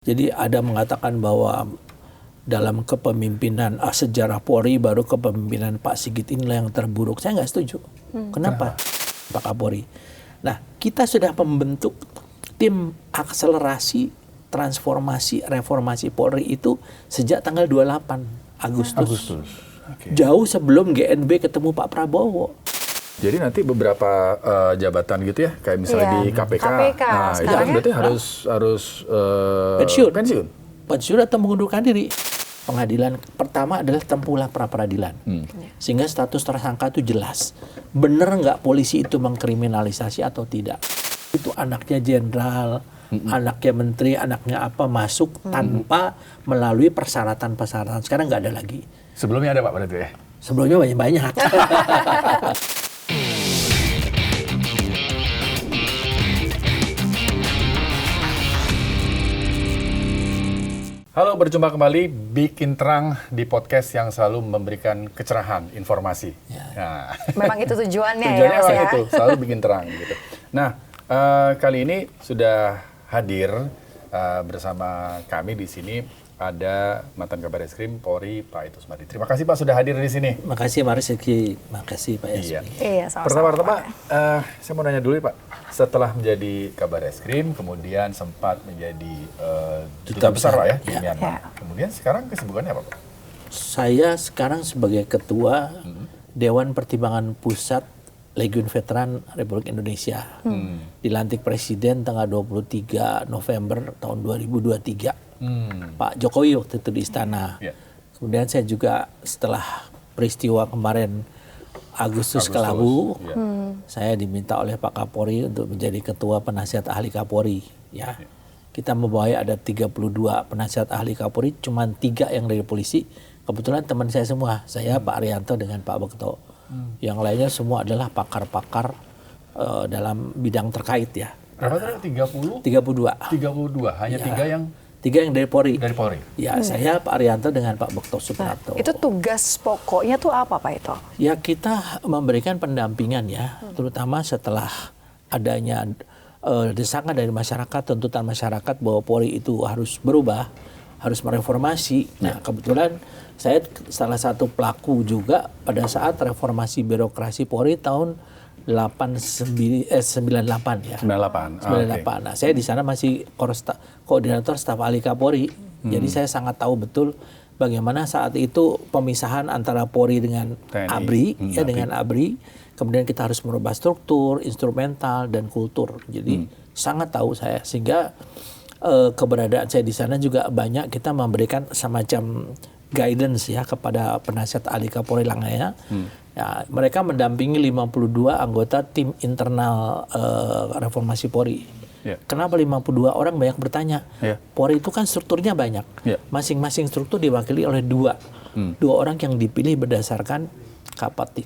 Jadi ada mengatakan bahwa dalam kepemimpinan sejarah Polri baru kepemimpinan Pak Sigit inilah yang terburuk. Saya nggak setuju. Kenapa? Pak Kapolri. Nah, kita sudah membentuk tim akselerasi transformasi reformasi Polri itu sejak tanggal 28 Agustus. Okay. Jauh sebelum GNB ketemu Pak Prabowo. Jadi nanti beberapa jabatan gitu ya, kayak misalnya di KPK. Nah, itu berarti harus pensiun. Pensiun atau mengundurkan diri. Pengadilan pertama adalah tempuhlah pra-peradilan. Sehingga status tersangka itu jelas. Benar nggak polisi itu mengkriminalisasi atau tidak. Itu anaknya jenderal, anaknya menteri, anaknya apa masuk tanpa melalui persyaratan-persyaratan. Sekarang nggak ada lagi. Sebelumnya ada Pak berarti ya? Sebelumnya banyak-banyak. Halo, berjumpa kembali Bikin Terang di podcast yang selalu memberikan kecerahan informasi. Ya. Nah, memang itu tujuannya ya, tujuannya Mas memang ya. itu, selalu bikin terang gitu. Nah, kali ini sudah hadir bersama kami di sini ada mantan Kabar Eskrim Polri Pak Ito Sumadi. Terima kasih Pak sudah hadir di sini. Makasih Pak Rizky, makasih Pak Yasmi. Iya, sama-sama. Pertama-tama, saya mau nanya dulu ya Pak. Setelah menjadi Kabar Eskrim, kemudian sempat menjadi duta besar Pak ya di Myanmar. Kemudian sekarang kesibukannya apa Pak? Saya sekarang sebagai Ketua Dewan Pertimbangan Pusat Legiun Veteran Republik Indonesia. Dilantik Presiden tanggal 23 November tahun 2023. Pak Jokowi waktu itu di istana. Kemudian saya juga setelah peristiwa kemarin Agustus Kelabu, saya diminta oleh Pak Kapolri untuk menjadi Ketua Penasihat Ahli Kapolri. Ya, kita membawa ada 32 penasihat ahli Kapolri, cuma 3 yang dari polisi. Kebetulan teman saya semua, saya Pak Arianto dengan Pak Bekto. Yang lainnya semua adalah pakar-pakar dalam bidang terkait ya. Berapa tadi? 30? 32. 32, hanya 3 yang 3 yang dari Polri. dari Polri. Ya, saya Pak Arianto dengan Pak Bekto Suprapto. Itu tugas pokoknya tuh apa Pak Ito? Ya, kita memberikan pendampingan ya, terutama setelah adanya desakan dari masyarakat, tuntutan masyarakat bahwa Polri itu harus berubah, harus mereformasi. Nah, kebetulan saya salah satu pelaku juga pada saat reformasi birokrasi Polri tahun 98 ya. 98. 98. Nah, saya di sana masih koordinator staf ahli Kapolri. Jadi saya sangat tahu betul bagaimana saat itu pemisahan antara Polri dengan TNI. ABRI, ya dengan ABRI. Kemudian kita harus merubah struktur, instrumental dan kultur. Jadi sangat tahu saya, sehingga keberadaan saya di sana juga banyak kita memberikan semacam guidance ya kepada penasihat ahli Kapolri lainnya. Ya, mereka mendampingi 52 anggota tim internal reformasi Polri. Kenapa 52 orang? Banyak bertanya. Polri itu kan strukturnya banyak. Masing-masing struktur diwakili oleh dua orang yang dipilih berdasarkan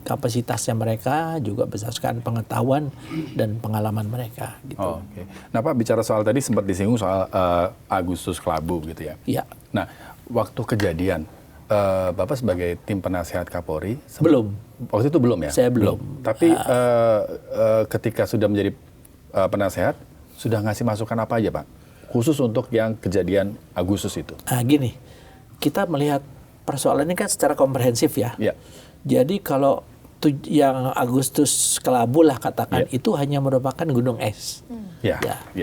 kapasitasnya mereka, juga berdasarkan pengetahuan dan pengalaman mereka. Gitu. Nah Pak, bicara soal tadi sempat disinggung soal Agustus Kelabu gitu ya. Iya. Nah, waktu kejadian Bapak sebagai tim penasehat Kapolri Belum. Waktu itu belum ya? Saya belum. Tapi ketika sudah menjadi penasehat, sudah ngasih masukan apa aja Pak? Khusus untuk yang kejadian Agustus itu. Nah gini, kita melihat persoalan ini kan secara komprehensif ya. Jadi kalau yang Agustus Kelabu lah katakan, itu hanya merupakan gunung es.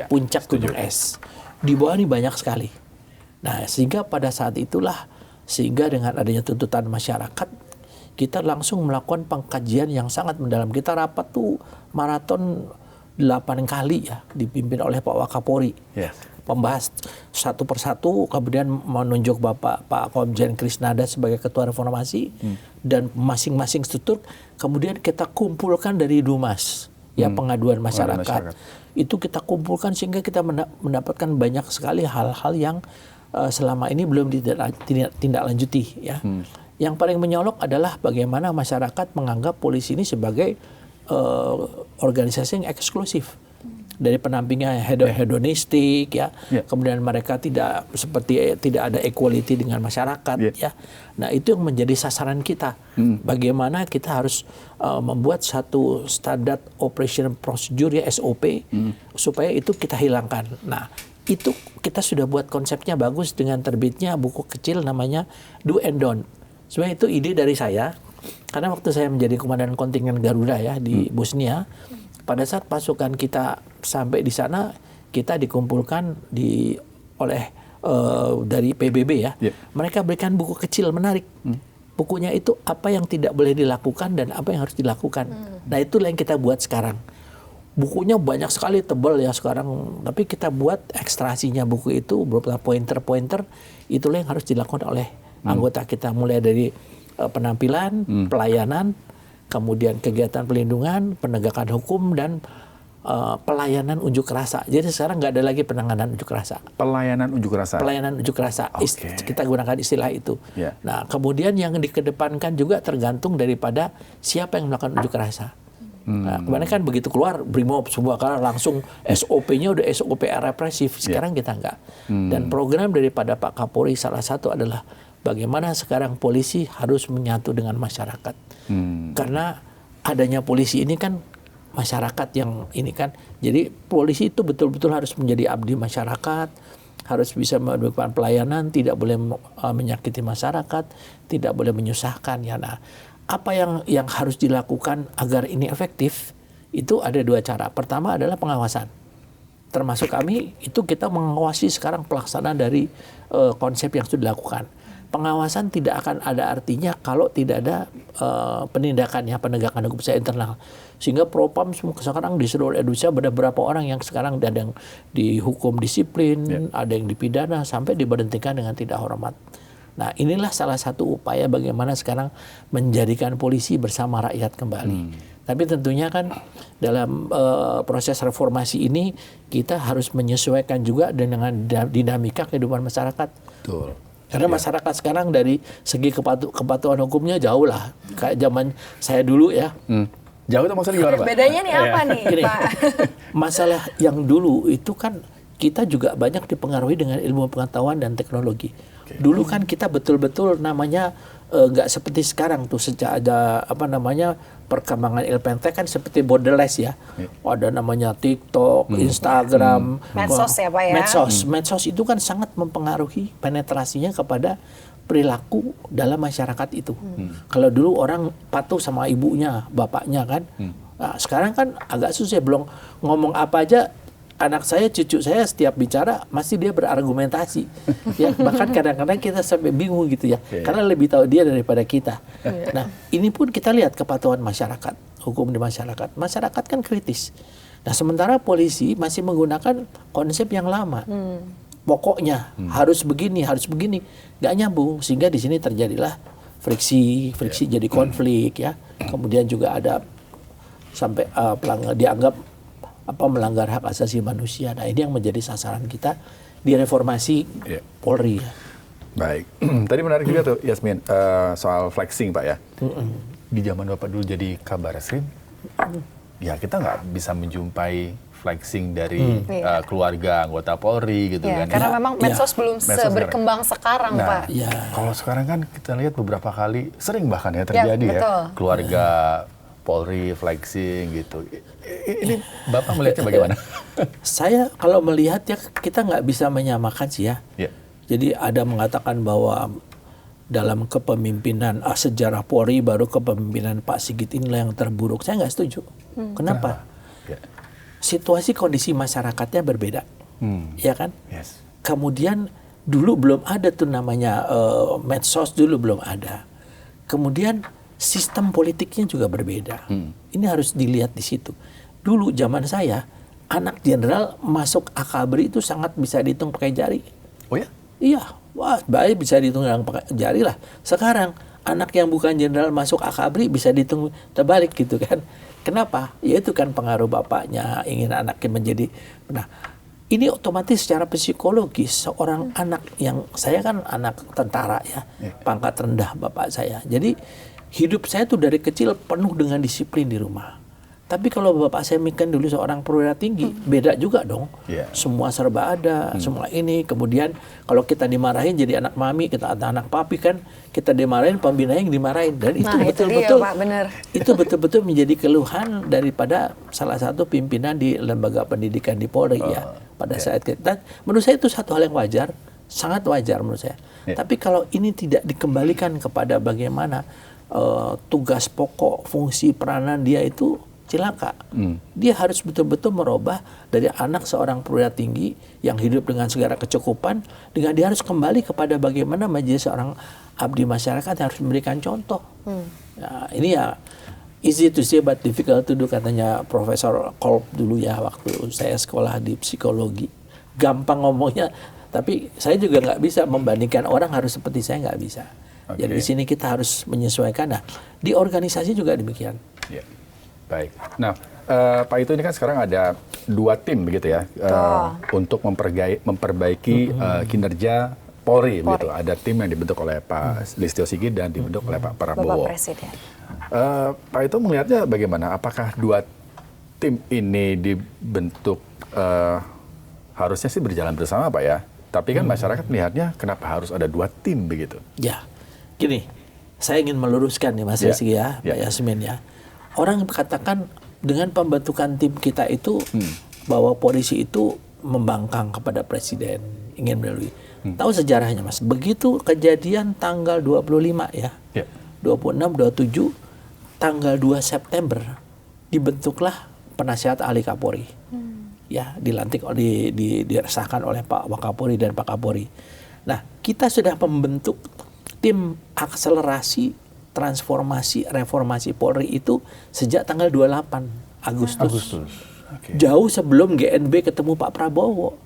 Puncak gunung es. Di bawah ini banyak sekali. Nah, sehingga pada saat itulah, sehingga dengan adanya tuntutan masyarakat, kita langsung melakukan pengkajian yang sangat mendalam. Kita rapat tuh maraton 8 kali ya, dipimpin oleh Pak Wakapolri. Membahas satu persatu, kemudian menunjuk Pak Komjen Krisnada sebagai Ketua Reformasi, dan masing-masing struktur, kemudian kita kumpulkan dari Dumas, ya pengaduan masyarakat. Itu kita kumpulkan sehingga kita mendapatkan banyak sekali hal-hal yang selama ini belum ditindaklanjuti ya. Yang paling menyolok adalah bagaimana masyarakat menganggap polisi ini sebagai organisasi yang eksklusif. Dari pendampingnya hedonistik ya. Kemudian mereka tidak ada equality dengan masyarakat ya. Nah, itu yang menjadi sasaran kita. Bagaimana kita harus membuat satu standar operation procedure ya, SOP, supaya itu kita hilangkan. Nah, itu kita sudah buat konsepnya bagus dengan terbitnya buku kecil namanya Do and Don't. Sebenarnya itu ide dari saya, karena waktu saya menjadi komandan kontingen Garuda ya di Bosnia, pada saat pasukan kita sampai di sana, kita dikumpulkan oleh dari PBB ya. Mereka berikan buku kecil menarik. Bukunya itu apa yang tidak boleh dilakukan dan apa yang harus dilakukan. Nah itulah yang kita buat sekarang. Bukunya banyak sekali, tebal ya sekarang, tapi kita buat ekstrasinya buku itu beberapa pointer-pointer, itulah yang harus dilakukan oleh anggota kita, mulai dari penampilan, pelayanan, kemudian kegiatan pelindungan, penegakan hukum, dan pelayanan unjuk rasa. Jadi sekarang nggak ada lagi penanganan unjuk rasa. Pelayanan unjuk rasa. Pelayanan unjuk rasa. Okay. Kita gunakan istilah itu. Yeah. Nah, kemudian yang dikedepankan juga tergantung daripada siapa yang melakukan unjuk rasa. Nah, kemarin kan begitu keluar Brimob semua kan langsung SOP-nya udah SOP represif. Sekarang kita enggak. Dan program daripada Pak Kapolri salah satu adalah bagaimana sekarang polisi harus menyatu dengan masyarakat. Karena adanya polisi ini kan masyarakat yang ini kan. Jadi polisi itu betul-betul harus menjadi abdi masyarakat, harus bisa memberikan pelayanan, tidak boleh menyakiti masyarakat, tidak boleh menyusahkan ya. Nah, apa yang harus dilakukan agar ini efektif, itu ada dua cara. Pertama adalah pengawasan. Termasuk kami, itu kita mengawasi sekarang pelaksanaan dari konsep yang sudah dilakukan. Pengawasan tidak akan ada artinya kalau tidak ada penindakannya, penegakan hukum secara internal. Sehingga Propam sekarang di seluruh Indonesia ada beberapa orang yang sekarang ada yang dihukum disiplin, ada yang dipidana, sampai diberhentikan dengan tidak hormat. Nah, inilah salah satu upaya bagaimana sekarang menjadikan polisi bersama rakyat kembali. Tapi tentunya kan dalam proses reformasi ini kita harus menyesuaikan juga dengan dinamika kehidupan masyarakat. Betul. Karena masyarakat sekarang dari segi kepatuhan hukumnya jauh lah. Kayak zaman saya dulu ya. Jauh itu maksudnya gimana, Pak? Bedanya nih apa nih, Gini, Pak? masalah yang dulu itu kan kita juga banyak dipengaruhi dengan ilmu pengetahuan dan teknologi. Dulu kan kita betul-betul namanya nggak seperti sekarang tuh, sejak ada perkembangan ilpentek kan seperti borderless ya. Ada namanya TikTok, Instagram, Medsos ya Pak ya. Medsos itu kan sangat mempengaruhi penetrasinya kepada perilaku dalam masyarakat itu. Kalau dulu orang patuh sama ibunya, bapaknya kan. Nah, sekarang kan agak susah, belum ngomong apa aja. Anak saya, cucu saya setiap bicara masih dia berargumentasi. Ya, bahkan kadang-kadang kita sampai bingung gitu ya. Karena lebih tahu dia daripada kita. Nah, ini pun kita lihat kepatuhan masyarakat, hukum di masyarakat. Masyarakat kan kritis. Nah, sementara polisi masih menggunakan konsep yang lama. Pokoknya harus begini, nggak nyambung, sehingga di sini terjadilah friksi jadi konflik ya. Kemudian juga ada sampai dianggap melanggar hak asasi manusia. Nah, ini yang menjadi sasaran kita di reformasi Polri. Baik, tadi menarik juga tuh Yasmin soal flexing Pak ya. Di zaman Bapak dulu jadi Kabareskrim, ya kita nggak bisa menjumpai flexing dari keluarga anggota Polri gitu kan. Karena memang medsos belum berkembang sekarang Pak. Kalau sekarang kan kita lihat beberapa kali, sering bahkan ya terjadi keluarga Polri flexing gitu. Ini Bapak melihatnya bagaimana? Saya kalau melihat ya kita nggak bisa menyamakan sih ya. Jadi ada mengatakan bahwa dalam kepemimpinan sejarah Polri baru kepemimpinan Pak Sigit inilah yang terburuk. Saya nggak setuju. Kenapa? Situasi kondisi masyarakatnya berbeda, ya kan? Kemudian dulu belum ada tuh namanya medsos, dulu belum ada. Kemudian sistem politiknya juga berbeda. Ini harus dilihat di situ. Dulu zaman saya, anak jenderal masuk Akabri itu sangat bisa dihitung pakai jari. Oh ya? Iya, wah baik bisa dihitung dengan pakai jari lah. Sekarang anak yang bukan jenderal masuk Akabri bisa dihitung terbalik gitu kan. Kenapa? Ya itu kan pengaruh bapaknya, ingin anaknya menjadi. Nah, ini otomatis secara psikologis seorang anak yang, saya kan anak tentara ya, pangkat rendah bapak saya. Jadi hidup saya tuh dari kecil penuh dengan disiplin di rumah. Tapi kalau Bapak Semik kan dulu seorang perwira tinggi, beda juga dong. Semua serba ada, semua ini. Kemudian kalau kita dimarahin jadi anak mami, kita anak papi kan, kita dimarahin, pembina yang dimarahin. Dan itu betul-betul, itu betul-betul menjadi keluhan daripada salah satu pimpinan di lembaga pendidikan di Polri ya. Pada saat kita, menurut saya itu satu hal yang wajar, sangat wajar menurut saya. Tapi kalau ini tidak dikembalikan kepada bagaimana tugas pokok, fungsi peranan dia itu, cilaka. Dia harus betul-betul merubah dari anak seorang perwira tinggi yang hidup dengan segala kecukupan, dengan dia harus kembali kepada bagaimana menjadi seorang abdi masyarakat yang harus memberikan contoh. Nah, ini ya easy to say but difficult to do, katanya Profesor Kolb dulu ya waktu saya sekolah di psikologi. Gampang ngomongnya, tapi saya juga nggak bisa membandingkan orang harus seperti saya, nggak bisa. Jadi di sini kita harus menyesuaikan. Nah, di organisasi juga demikian. Baik. Nah, Pak Ito, ini kan sekarang ada 2 tim begitu ya, untuk memperbaiki kinerja Polri. Begitu. Ada tim yang dibentuk oleh Pak Listio Sigit dan dibentuk oleh Pak Prabowo. Bapak Presiden. Pak Ito melihatnya bagaimana? Apakah 2 tim ini dibentuk harusnya sih berjalan bersama, Pak ya? Tapi kan masyarakat melihatnya kenapa harus ada 2 tim begitu? Ya, gini, saya ingin meluruskan nih Mas Rizky ya, Pak Yasmin ya. Orang katakan dengan pembentukan tim kita itu bahwa polisi itu membangkang kepada presiden, ingin melalui. Tahu sejarahnya Mas, begitu kejadian tanggal 25 ya, 26, 27, tanggal 2 September dibentuklah penasihat ahli Kapolri. Ya, dilantik, diresahkan oleh Pak Wakapolri dan Pak Kapolri. Nah, kita sudah membentuk tim akselerasi transformasi reformasi Polri itu sejak tanggal 28 Agustus. Jauh sebelum GNB ketemu Pak Prabowo.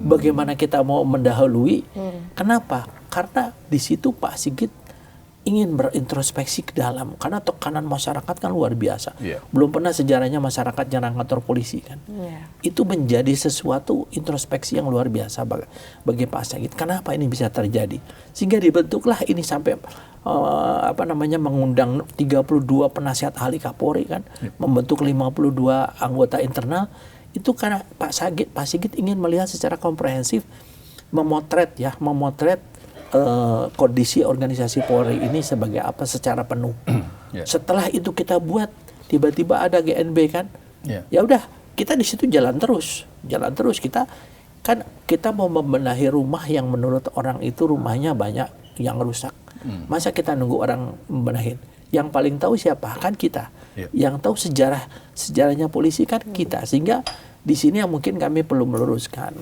Bagaimana kita mau mendahului? Kenapa? Karena di situ Pak Sigit ingin berintrospeksi ke dalam, karena tekanan masyarakat kan luar biasa. Belum pernah sejarahnya masyarakat nyerang kantor polisi kan. Itu menjadi sesuatu introspeksi yang luar biasa bagi Pak Sigit. Kenapa ini bisa terjadi? Sehingga dibentuklah ini sampai mengundang 32 penasihat ahli Kapolri kan, membentuk 52 anggota internal. Itu karena Pak Sigit ingin melihat secara komprehensif, memotret kondisi organisasi Polri ini sebagai apa secara penuh. Setelah itu kita buat, tiba-tiba ada GNB kan, ya udah kita di situ jalan terus kita mau membenahi rumah yang menurut orang itu rumahnya banyak yang rusak. Masa kita nunggu orang membenahin? Yang paling tahu siapa? Kan kita. Yang tahu sejarahnya polisi kan kita. Sehingga di sini yang mungkin kami perlu meluruskan.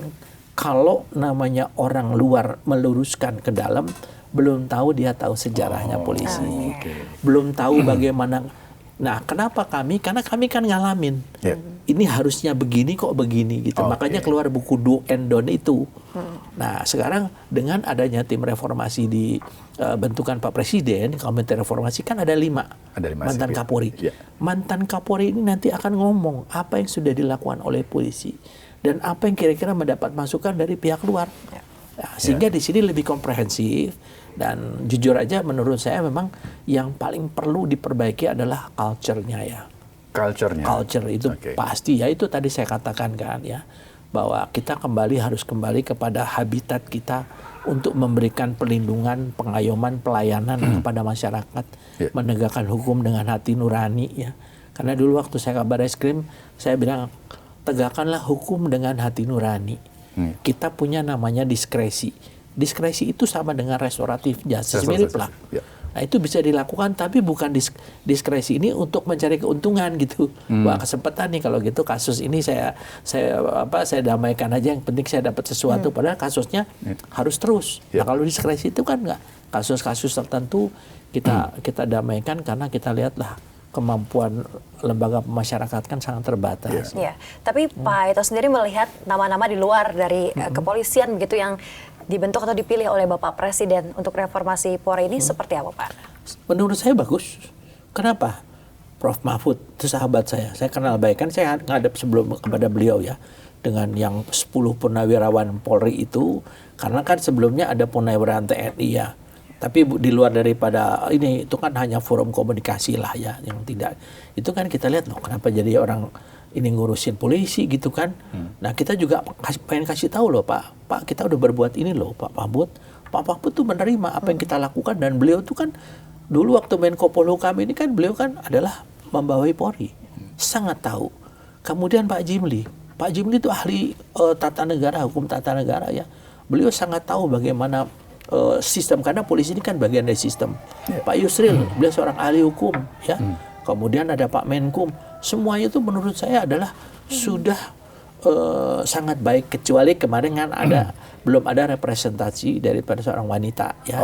Kalau namanya orang luar meluruskan ke dalam, belum tahu dia tahu sejarahnya polisi. Belum tahu bagaimana. Nah, kenapa kami? Karena kami kan ngalamin. Ini harusnya begini kok begini gitu. Makanya keluar buku Do and Don't itu. Nah, sekarang dengan adanya tim reformasi di bentukan Pak Presiden, Komite Reformasi kan ada 5 mantan Kapolri. Mantan Kapolri ini nanti akan ngomong apa yang sudah dilakukan oleh polisi dan apa yang kira-kira mendapat masukan dari pihak luar. Sehingga di sini lebih komprehensif. Dan jujur aja menurut saya memang yang paling perlu diperbaiki adalah culture-nya ya. Culture itu pasti ya, itu tadi saya katakan kan ya, bahwa kita harus kembali kepada habitat kita untuk memberikan perlindungan, pengayoman, pelayanan kepada masyarakat, menegakkan hukum dengan hati nurani ya. Karena dulu waktu saya kabar eskrim, saya bilang tegakkanlah hukum dengan hati nurani. Kita punya namanya diskresi. Diskresi itu sama dengan restoratif justice, mirip lah. Nah, itu bisa dilakukan, tapi bukan diskresi ini untuk mencari keuntungan gitu. Wah, kesempatan nih kalau gitu kasus ini saya damaikan aja, yang penting saya dapat sesuatu. Padahal kasusnya harus terus. Nah, kalau diskresi itu kan enggak. Kasus-kasus tertentu kita damaikan karena kita lihatlah kemampuan lembaga masyarakat kan sangat terbatas. Tapi Pak Ito sendiri melihat nama-nama di luar dari kepolisian begitu yang dibentuk atau dipilih oleh Bapak Presiden untuk reformasi Polri ini seperti apa, Pak? Menurut saya bagus. Kenapa? Prof. Mahfud itu sahabat saya kenal baik, kan saya ngadep sebelum kepada beliau ya, dengan yang 10 purnawirawan Polri itu, karena kan sebelumnya ada purnawirawan TNI ya, Tapi di luar daripada ini itu kan hanya forum komunikasi lah ya, yang tidak itu kan kita lihat loh kenapa jadi orang ini ngurusin polisi gitu kan. Nah kita juga pengen kasih tahu loh Pak kita udah berbuat ini loh Pak Mahfud tuh menerima apa yang kita lakukan, dan beliau tuh kan dulu waktu Menko Polhukam ini kan beliau kan adalah membawahi Polri, sangat tahu. Kemudian Pak Jimli itu ahli hukum tata negara ya, beliau sangat tahu bagaimana sistem, karena polisi ini kan bagian dari sistem. Pak Yusril, beliau seorang ahli hukum ya. Kemudian ada Pak Menkum, semuanya itu menurut saya adalah sudah sangat baik, kecuali kemarin kan belum ada representasi daripada seorang wanita ya.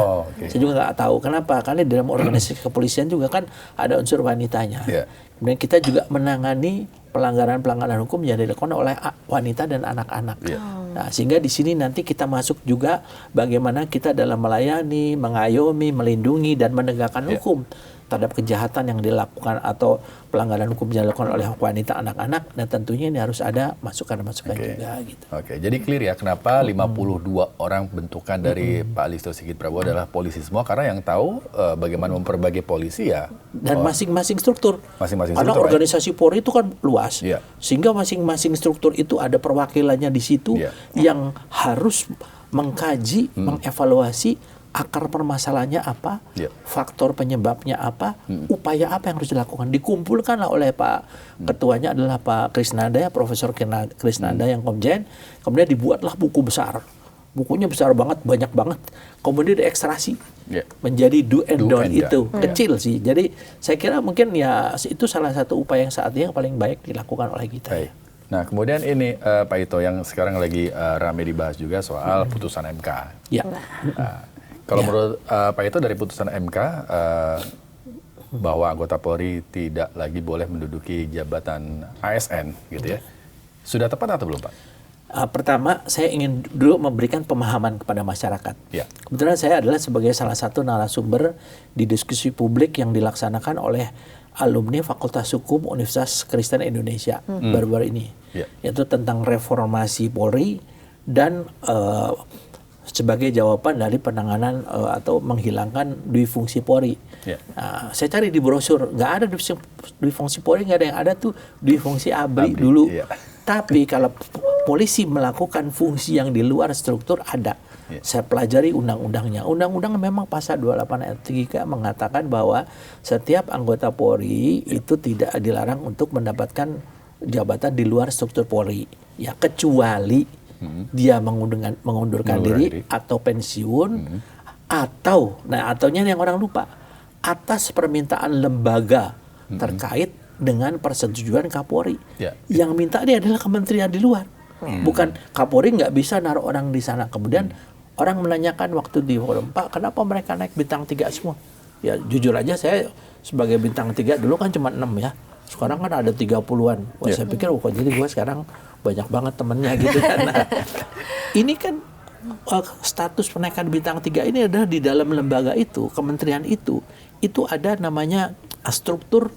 Saya juga nggak tahu kenapa, karena di dalam organisasi kepolisian juga kan ada unsur wanitanya. Kemudian kita juga menangani pelanggaran hukum yang dilakukan oleh wanita dan anak-anak. Nah, sehingga di sini nanti kita masuk juga bagaimana kita dalam melayani, mengayomi, melindungi dan menegakkan hukum terhadap kejahatan yang dilakukan atau pelanggaran hukum yang dilakukan oleh wanita, anak-anak, dan tentunya ini harus ada masukan-masukan juga gitu. Jadi clear ya kenapa 52 orang bentukan dari Pak Listio Sigit Prabowo adalah polisi semua, karena yang tahu bagaimana memperbagi polisi ya. Dan masing-masing struktur. Karena organisasi Polri itu kan luas. Sehingga masing-masing struktur itu ada perwakilannya di situ yang harus mengkaji, mengevaluasi akar permasalahannya apa, faktor penyebabnya apa, upaya apa yang harus dilakukan. Dikumpulkanlah oleh Pak Ketuanya adalah Pak Krisnanda ya, Profesor Krisnanda yang Komjen. Kemudian dibuatlah buku besar. Bukunya besar banget, banyak banget. Kemudian diekstrasi menjadi do and don't itu. Kecil sih. Jadi saya kira mungkin ya itu salah satu upaya yang saat ini yang paling baik dilakukan oleh kita. Nah, kemudian ini Pak Ito yang sekarang lagi ramai dibahas juga soal putusan MK. Kalau menurut Pak Ito dari putusan MK bahwa anggota Polri tidak lagi boleh menduduki jabatan ASN gitu ya, sudah tepat atau belum Pak? Pertama, saya ingin dulu memberikan pemahaman kepada masyarakat. Kebetulan saya adalah sebagai salah satu narasumber di diskusi publik yang dilaksanakan oleh alumni Fakultas Hukum Universitas Kristen Indonesia baru-baru ini, yaitu tentang reformasi Polri dan sebagai jawaban dari penanganan atau menghilangkan dui fungsi Polri. Saya cari di brosur, nggak ada dui fungsi Polri, nggak ada, yang ada tuh dui fungsi ABRI dulu. Tapi kalau polisi melakukan fungsi yang di luar struktur ada. Saya pelajari undang-undangnya. Undang-undang memang pasal 28 ayat 3 mengatakan bahwa setiap anggota Polri itu tidak dilarang untuk mendapatkan jabatan di luar struktur Polri. Ya, kecuali dia mengundurkan diri atau pensiun atau, nah ataunya yang orang lupa, atas permintaan lembaga terkait dengan persetujuan Kapolri. Yang minta dia adalah kementerian di luar, bukan Kapolri. Nggak bisa naruh orang di sana. Kemudian orang menanyakan waktu di forum, Pak, kenapa mereka naik bintang 3 semua? Ya jujur aja, saya sebagai bintang 3 dulu kan cuma 6 ya. Sekarang kan ada 30-an. Saya pikir jadi gue sekarang banyak banget temennya gitu kan. Nah, ini kan status penaikan bintang 3 ini adalah di dalam lembaga itu, kementerian itu ada namanya struktur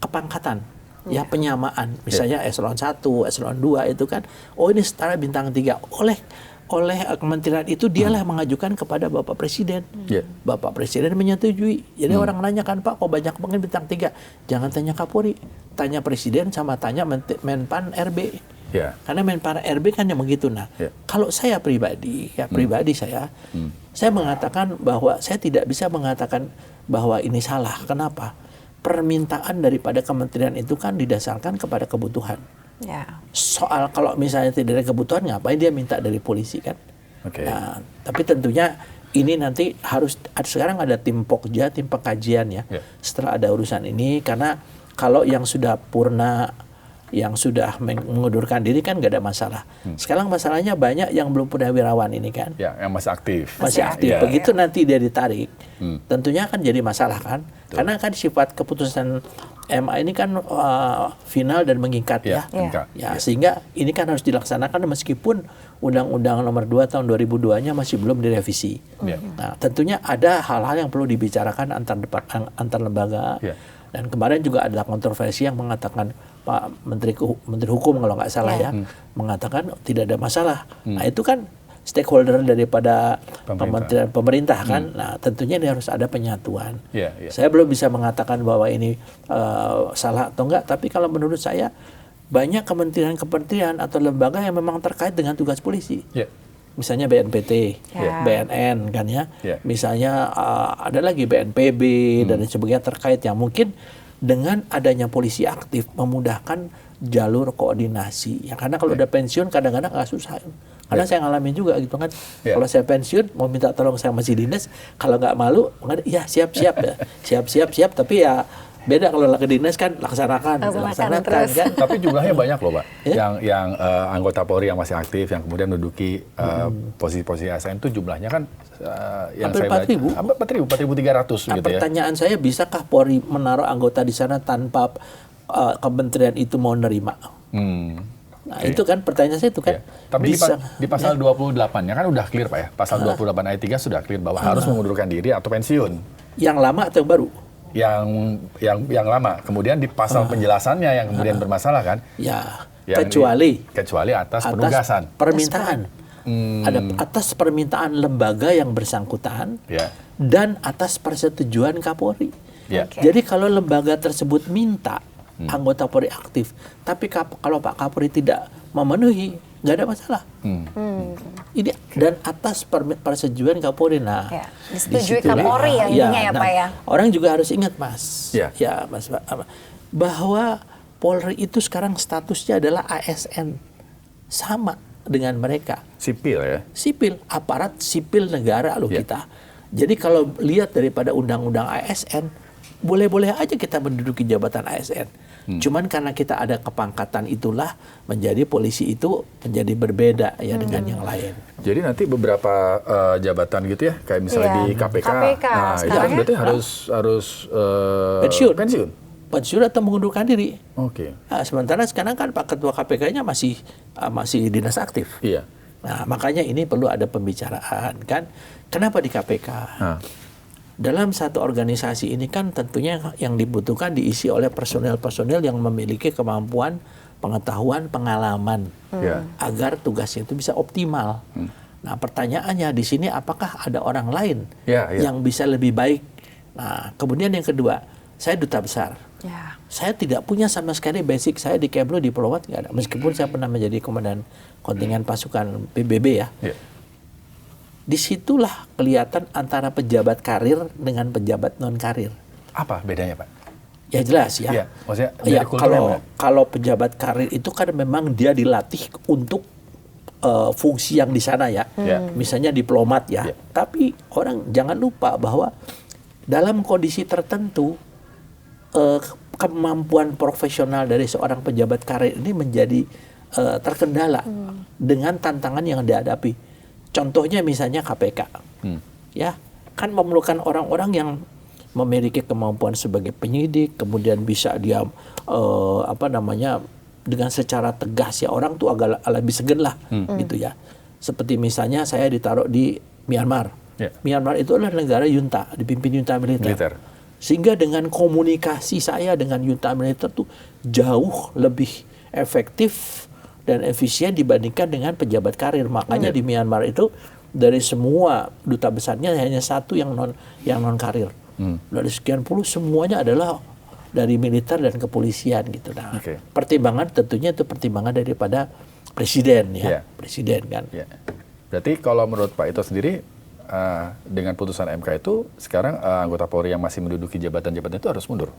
kepangkatan, ya penyamaan. Misalnya eselon 1, eselon 2 itu kan, ini setara bintang 3 oleh kementerian itu, dialah mengajukan kepada Bapak Presiden. Bapak Presiden menyetujui. Jadi orang nanya kan, Pak, kok banyak banget bintang 3? Jangan tanya Kapolri, tanya Presiden sama tanya Menpan RB. Karena Menpan RB kan yang begitu. Nah, kalau saya pribadi, saya mengatakan bahwa saya tidak bisa mengatakan bahwa ini salah. Kenapa? Permintaan daripada kementerian itu kan didasarkan kepada kebutuhan. Soal kalau misalnya tidak ada kebutuhan, ngapain dia minta dari polisi kan? Nah, tapi tentunya ini nanti harus sekarang ada tim Pokja, tim pengkajian ya. Setelah ada urusan ini, karena kalau yang sudah purna, yang sudah mengundurkan diri kan nggak ada masalah. Sekarang masalahnya banyak yang belum purnawirawan ini kan. Yang masih aktif. Masih aktif. Begitu nanti dia ditarik, tentunya akan jadi masalah kan. Karena kan sifat keputusan MA ini kan final dan mengikat ya. Sehingga ini kan harus dilaksanakan meskipun Undang-Undang Nomor 2 Tahun 2002-nya masih belum direvisi. Nah, tentunya ada hal-hal yang perlu dibicarakan antar lembaga. Dan kemarin juga ada kontroversi yang mengatakan Pak Menteri Hukum kalau nggak salah mengatakan tidak ada masalah. Nah itu kan stakeholder daripada pemerintah kan. Nah, tentunya ini harus ada penyatuan. Saya belum bisa mengatakan bahwa ini salah atau enggak, tapi kalau menurut saya banyak kementerian-kementerian atau lembaga yang memang terkait dengan tugas polisi. Misalnya BNPT, BNN kan ya. Misalnya ada lagi BNPB dan sebagainya terkait yang mungkin dengan adanya polisi aktif memudahkan jalur koordinasi. Ya, karena kalau udah pensiun kadang-kadang agak susah. Karena saya ngalamin juga gitu kan. Kalau saya pensiun mau minta tolong saya masih dinas, kalau nggak malu, ya siap-siap ya. Siap-siap tapi ya beda kalau lagi dinas kan laksanakan kan. Tapi jumlahnya banyak loh, Pak. Yang anggota Polri yang masih aktif, yang kemudian menduduki posisi-posisi ASN itu jumlahnya kan yang hampir saya baca 4.300 gitu ya. Pertanyaan saya, bisakah Polri menaruh anggota di sana tanpa kementerian itu mau nerima? Nah, itu kan pertanyaan saya itu kan. Tapi di pasal 28-nya kan udah clear, Pak ya. Pasal 28 ayat 3 sudah clear bahwa harus mengundurkan diri atau pensiun. Yang lama atau yang baru? Yang lama. Kemudian di pasal penjelasannya yang kemudian bermasalah kan? Kecuali atas penugasan. Permintaan. Ada atas permintaan lembaga yang bersangkutan dan atas persetujuan Kapolri. Jadi kalau lembaga tersebut minta anggota Polri aktif, tapi kalau Pak Kapolri tidak memenuhi, nggak ada masalah. Ini dan atas persetujuan Kapolri. Nah, disetujui Kapolri ya intinya ya Pak ya. Orang juga harus ingat Mas, Mas, bahwa Polri itu sekarang statusnya adalah ASN, sama dengan mereka. Sipil ya? Sipil, aparat sipil negara loh kita. Jadi kalau lihat daripada undang-undang ASN, boleh-boleh aja kita menduduki jabatan ASN. Cuman karena kita ada kepangkatan itulah menjadi polisi itu menjadi berbeda ya dengan yang lain. Jadi nanti beberapa jabatan gitu ya, kayak misalnya di KPK. Nah, itu berarti harus pensiun atau mengundurkan diri. Nah, sementara sekarang kan Pak Ketua KPK-nya masih dinas aktif. Nah, makanya ini perlu ada pembicaraan kan. Kenapa di KPK? Dalam satu organisasi ini kan tentunya yang dibutuhkan diisi oleh personel-personel yang memiliki kemampuan, pengetahuan, pengalaman agar tugasnya itu bisa optimal. Nah, pertanyaannya di sini apakah ada orang lain yang bisa lebih baik? Nah, kemudian yang kedua, saya duta besar. Saya tidak punya sama sekali basic, saya di Kemlu diplomat nggak ada. Meskipun saya pernah menjadi komandan kontingen pasukan PBB ya. Disitulah kelihatan antara pejabat karir dengan pejabat non karir. Apa bedanya, Pak? Ya jelas ya. Maksudnya kalau pejabat karir itu kan memang dia dilatih untuk fungsi yang di sana ya. Misalnya diplomat ya. Tapi orang jangan lupa bahwa dalam kondisi tertentu kemampuan profesional dari seorang pejabat karir ini menjadi terkendala dengan tantangan yang dihadapi. Contohnya misalnya KPK, ya kan memerlukan orang-orang yang memiliki kemampuan sebagai penyidik, kemudian bisa dia dengan secara tegas ya orang tuh agak lebih segen lah gitu ya. Seperti misalnya saya ditaruh di Myanmar. Myanmar itu adalah negara junta, dipimpin junta militer. Sehingga dengan komunikasi saya dengan junta militer tuh jauh lebih efektif dan efisien dibandingkan dengan pejabat karir. Makanya di Myanmar itu dari semua duta besarnya hanya satu yang non karir. Dari sekian puluh semuanya adalah dari militer dan kepolisian gitu. Nah, pertimbangan tentunya itu pertimbangan daripada presiden ya, presiden kan. Berarti kalau menurut Pak Ito sendiri dengan putusan MK itu sekarang anggota Polri yang masih menduduki jabatan-jabatan itu harus mundur.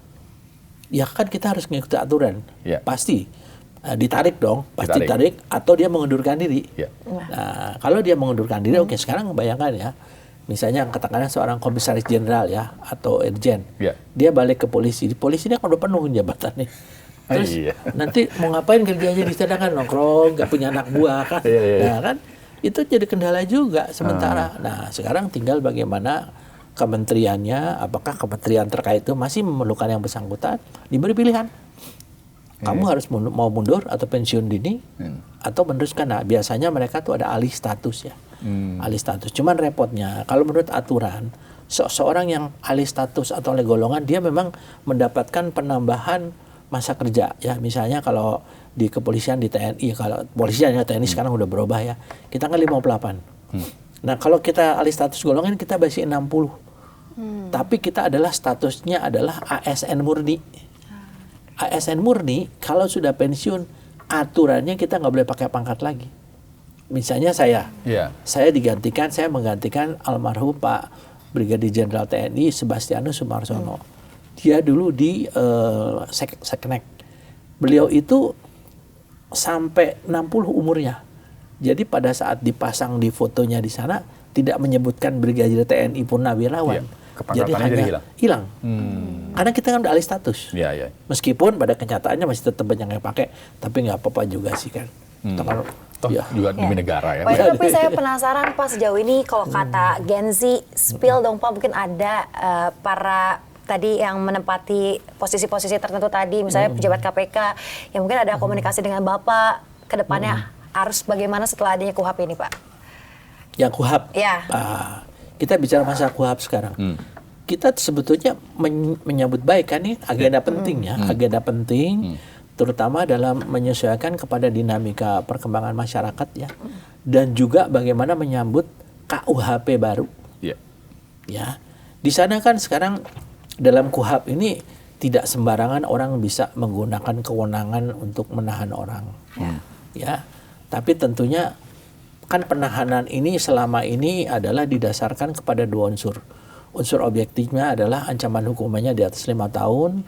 Ya kan kita harus mengikuti aturan, pasti. Ditarik dong, pasti ditarik atau dia mengundurkan diri. Nah, kalau dia mengundurkan diri, oke, sekarang bayangkan ya, misalnya katakanlah seorang komisaris jenderal ya atau irjen, dia balik ke polisi, di polisi ini kan udah penuh jabatannya. Terus nanti mau ngapain kerjanya di sana kan nongkrong, nggak punya anak buah kan, nah kan itu jadi kendala juga sementara. Nah sekarang tinggal bagaimana kementeriannya, apakah kementerian terkait itu masih memerlukan yang bersangkutan, diberi pilihan. Kamu harus mau mundur atau pensiun dini atau meneruskan. Nah, biasanya mereka tuh ada alih status ya. Alih status. Cuman repotnya kalau menurut aturan seorang yang alih status atau oleh golongan dia memang mendapatkan penambahan masa kerja ya. Misalnya kalau di kepolisian di TNI, kalau polisian ya TNI sekarang udah berubah ya. Kita kan 58. Nah, kalau kita alih status golongan kita masih 60. Tapi kita adalah statusnya adalah ASN murni. ASN murni kalau sudah pensiun aturannya kita nggak boleh pakai pangkat lagi. Misalnya saya menggantikan almarhum Pak Brigadir Jenderal TNI Sebastianus Sumarsono. Dia dulu di Seknek. Beliau itu sampai 60 umurnya. Jadi pada saat dipasang di fotonya di sana tidak menyebutkan Brigadir TNI Purnawirawan. Jadi hanya hilang. Karena kita kan udah alih status. Meskipun pada kenyataannya masih tetap banyak yang pakai, tapi nggak apa-apa juga sih kan. Juga demi negara ya. Tapi saya penasaran Pak, sejauh ini kalau kata Gen Z, spill dong Pak, mungkin ada para tadi yang menempati posisi-posisi tertentu tadi, misalnya pejabat KPK, yang mungkin ada komunikasi dengan Bapak ke depannya harus bagaimana setelah adanya KUHP ini Pak? Yang KUHP? Ya. Kita bicara masalah KUHP sekarang. Kita sebetulnya menyambut baik kan nih agenda penting ya, agenda penting terutama dalam menyesuaikan kepada dinamika perkembangan masyarakat ya, dan juga bagaimana menyambut KUHP baru. Ya, di sana kan sekarang dalam KUHP ini tidak sembarangan orang bisa menggunakan kewenangan untuk menahan orang. Ya, tapi tentunya kan penahanan ini selama ini adalah didasarkan kepada 2 unsur. Unsur objektifnya adalah ancaman hukumannya di atas 5 tahun.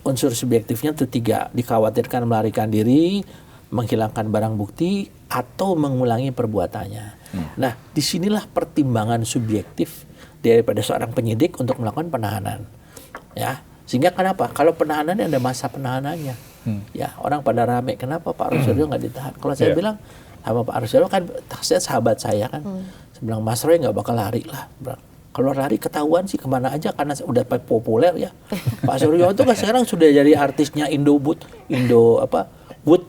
Unsur subjektifnya itu 3, dikhawatirkan melarikan diri, menghilangkan barang bukti, atau mengulangi perbuatannya. Nah, disinilah pertimbangan subjektif daripada seorang penyidik untuk melakukan penahanan. Ya, sehingga kenapa? Kalau penahanannya ada masa penahanannya. Ya, orang pada rame, kenapa Pak Roy nggak ditahan? Kalau saya bilang, sama Pak Arsyado kan sahabat saya kan. Saya bilang Mas Roy nggak bakal lari lah. Kalau lari ketahuan sih kemana aja karena udah populer ya. Pak Suryo itu kan sekarang sudah jadi artisnya Wood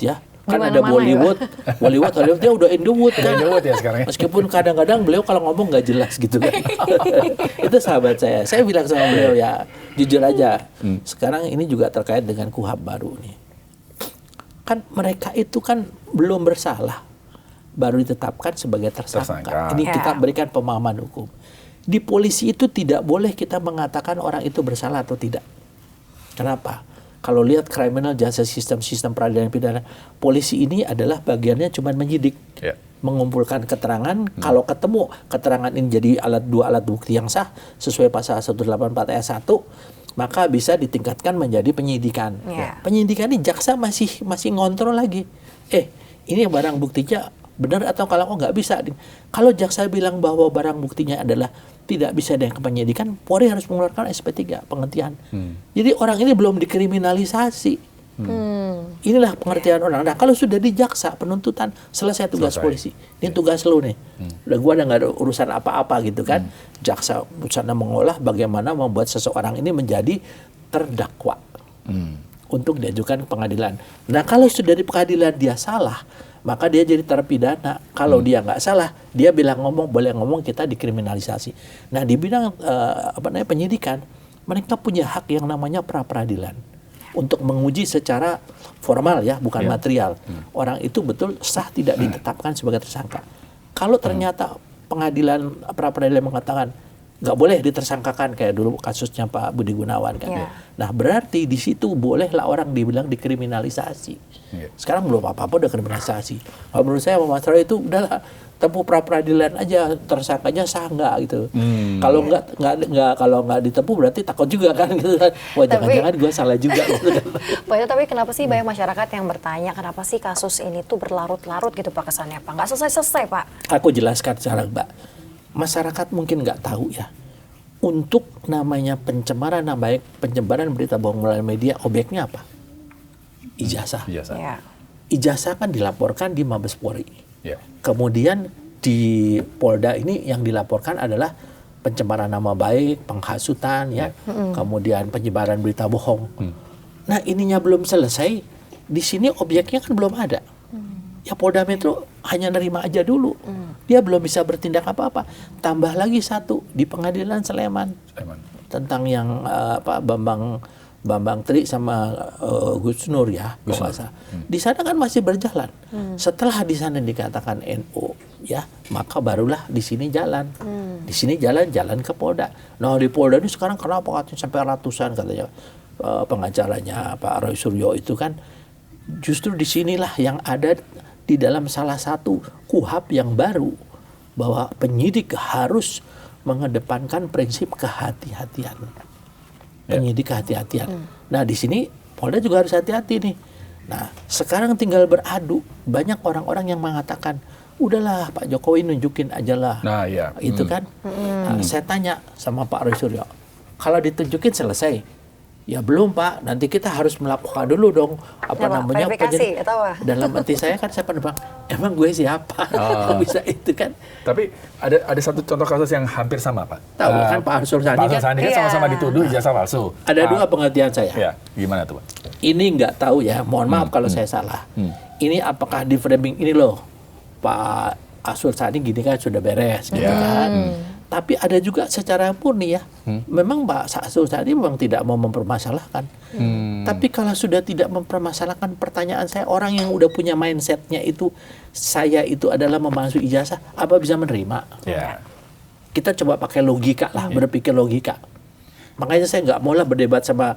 ya. Kan ada Bollywood dia udah Wood kan. Wood ya sekarang ya. Meskipun kadang-kadang beliau kalau ngomong nggak jelas gitu kan. Itu sahabat saya. Saya bilang sama beliau ya jujur aja. Sekarang ini juga terkait dengan KUHP baru nih. Kan mereka itu kan belum bersalah, baru ditetapkan sebagai tersangka. Ini kita berikan pemahaman hukum. Di polisi itu tidak boleh kita mengatakan orang itu bersalah atau tidak. Kenapa? Kalau lihat criminal justice system, sistem peradilan pidana, polisi ini adalah bagiannya cuma menyidik, mengumpulkan keterangan. Kalau ketemu keterangan ini jadi dua alat bukti yang sah sesuai pasal 184 ayat 1, maka bisa ditingkatkan menjadi penyidikan. Penyidikan ini jaksa masih ngontrol lagi. Ini barang buktinya benar atau kalau nggak bisa. Kalau jaksa bilang bahwa barang buktinya adalah tidak bisa dengan penyidikan, Polri harus mengeluarkan SP3 penghentian. Jadi orang ini belum dikriminalisasi. Inilah pengertian orang. Nah, kalau sudah di jaksa penuntutan, selesai tugas polisi. Ini tugas lu nih. Udah gua nggak ada urusan apa-apa gitu kan. Jaksa urusannya mengolah bagaimana membuat seseorang ini menjadi terdakwa untuk diajukan ke pengadilan. Nah, kalau sudah di pengadilan dia salah, maka dia jadi terpidana. Kalau dia nggak salah, dia boleh ngomong, kita dikriminalisasi. Nah, di bidang penyidikan, mereka punya hak yang namanya pra-peradilan untuk menguji secara formal ya, bukan material. Orang itu betul sah tidak ditetapkan sebagai tersangka. Kalau ternyata pengadilan pra-peradilan mengatakan nggak boleh ditersangkakan kayak dulu kasusnya Pak Budi Gunawan kan. Nah, berarti di situ bolehlah orang dibilang dikriminalisasi. Sekarang belum apa-apa udah kriminalisasi. Kalau menurut saya Mas Roy itu udahlah tempuh pra-peradilan aja, tersangkanya sah nggak gitu. Kalau nggak ditempuh berarti takut juga kan gitu kan. Wah, jangan-jangan gue salah juga gitu kan. Pak itu, tapi kenapa sih banyak masyarakat yang bertanya kenapa sih kasus ini tuh berlarut-larut gitu Pak kesannya Pak? Nggak selesai-selesai Pak. Aku jelaskan secara Mbak. Masyarakat mungkin nggak tahu ya. Untuk namanya pencemaran nama baik, penyebaran berita bohong melalui media, objeknya apa? Ijazah. Ijazah kan dilaporkan di Mabes Polri. Kemudian di Polda ini yang dilaporkan adalah pencemaran nama baik, penghasutan ya, kemudian penyebaran berita bohong. Nah, ininya belum selesai. Di sini objeknya kan belum ada. Ya Polda Metro hanya nerima aja dulu. Dia belum bisa bertindak apa-apa. Tambah lagi satu di Pengadilan Sleman. Tentang yang Bambang Bambang Tri sama Gus Nur ya, di sana kan masih berjalan. Setelah di sana dikatakan NU, ya, maka barulah di sini jalan. Di sini jalan ke Polda. Nah di Polda ini sekarang kenapa katanya sampai ratusan katanya pengacaranya Pak Roy Suryo itu kan, justru disinilah yang ada di dalam salah satu KUHP yang baru bahwa penyidik harus mengedepankan prinsip kehati-hatian. Penyidik kehati-hatian. Nah di sini Polda juga harus hati-hati nih. Nah sekarang tinggal beradu. Banyak orang-orang yang mengatakan, udahlah Pak Jokowi nunjukin aja lah. Nah iya. Itu kan. Nah, saya tanya sama Pak Roy Suryo, kalau ditunjukin selesai? Ya belum Pak, nanti kita harus melakukan dulu dong verifikasi atau apa? Dalam hati saya kan saya pada bilang, emang gue siapa? Bisa itu kan. Tapi ada satu contoh kasus yang hampir sama Pak. Tahu kan Pak Arsul Sani Pak Arsul Sani kan sama-sama dituduh ijazah palsu. Ada dua pengertian saya. Ya, gimana tuh Pak? Ini nggak tahu ya, mohon maaf kalau saya salah. Ini apakah di framing ini loh, Pak Arsul Sani gini kan sudah beres gitu kan. Tapi ada juga secara murni ya, memang Pak Arsul Sani memang tidak mau mempermasalahkan. Tapi kalau sudah tidak mempermasalahkan, pertanyaan saya, orang yang udah punya mindsetnya itu, saya itu adalah memalsu ijazah, apa bisa menerima? Kita coba pakai logika lah, berpikir logika. Makanya saya nggak mau lah berdebat sama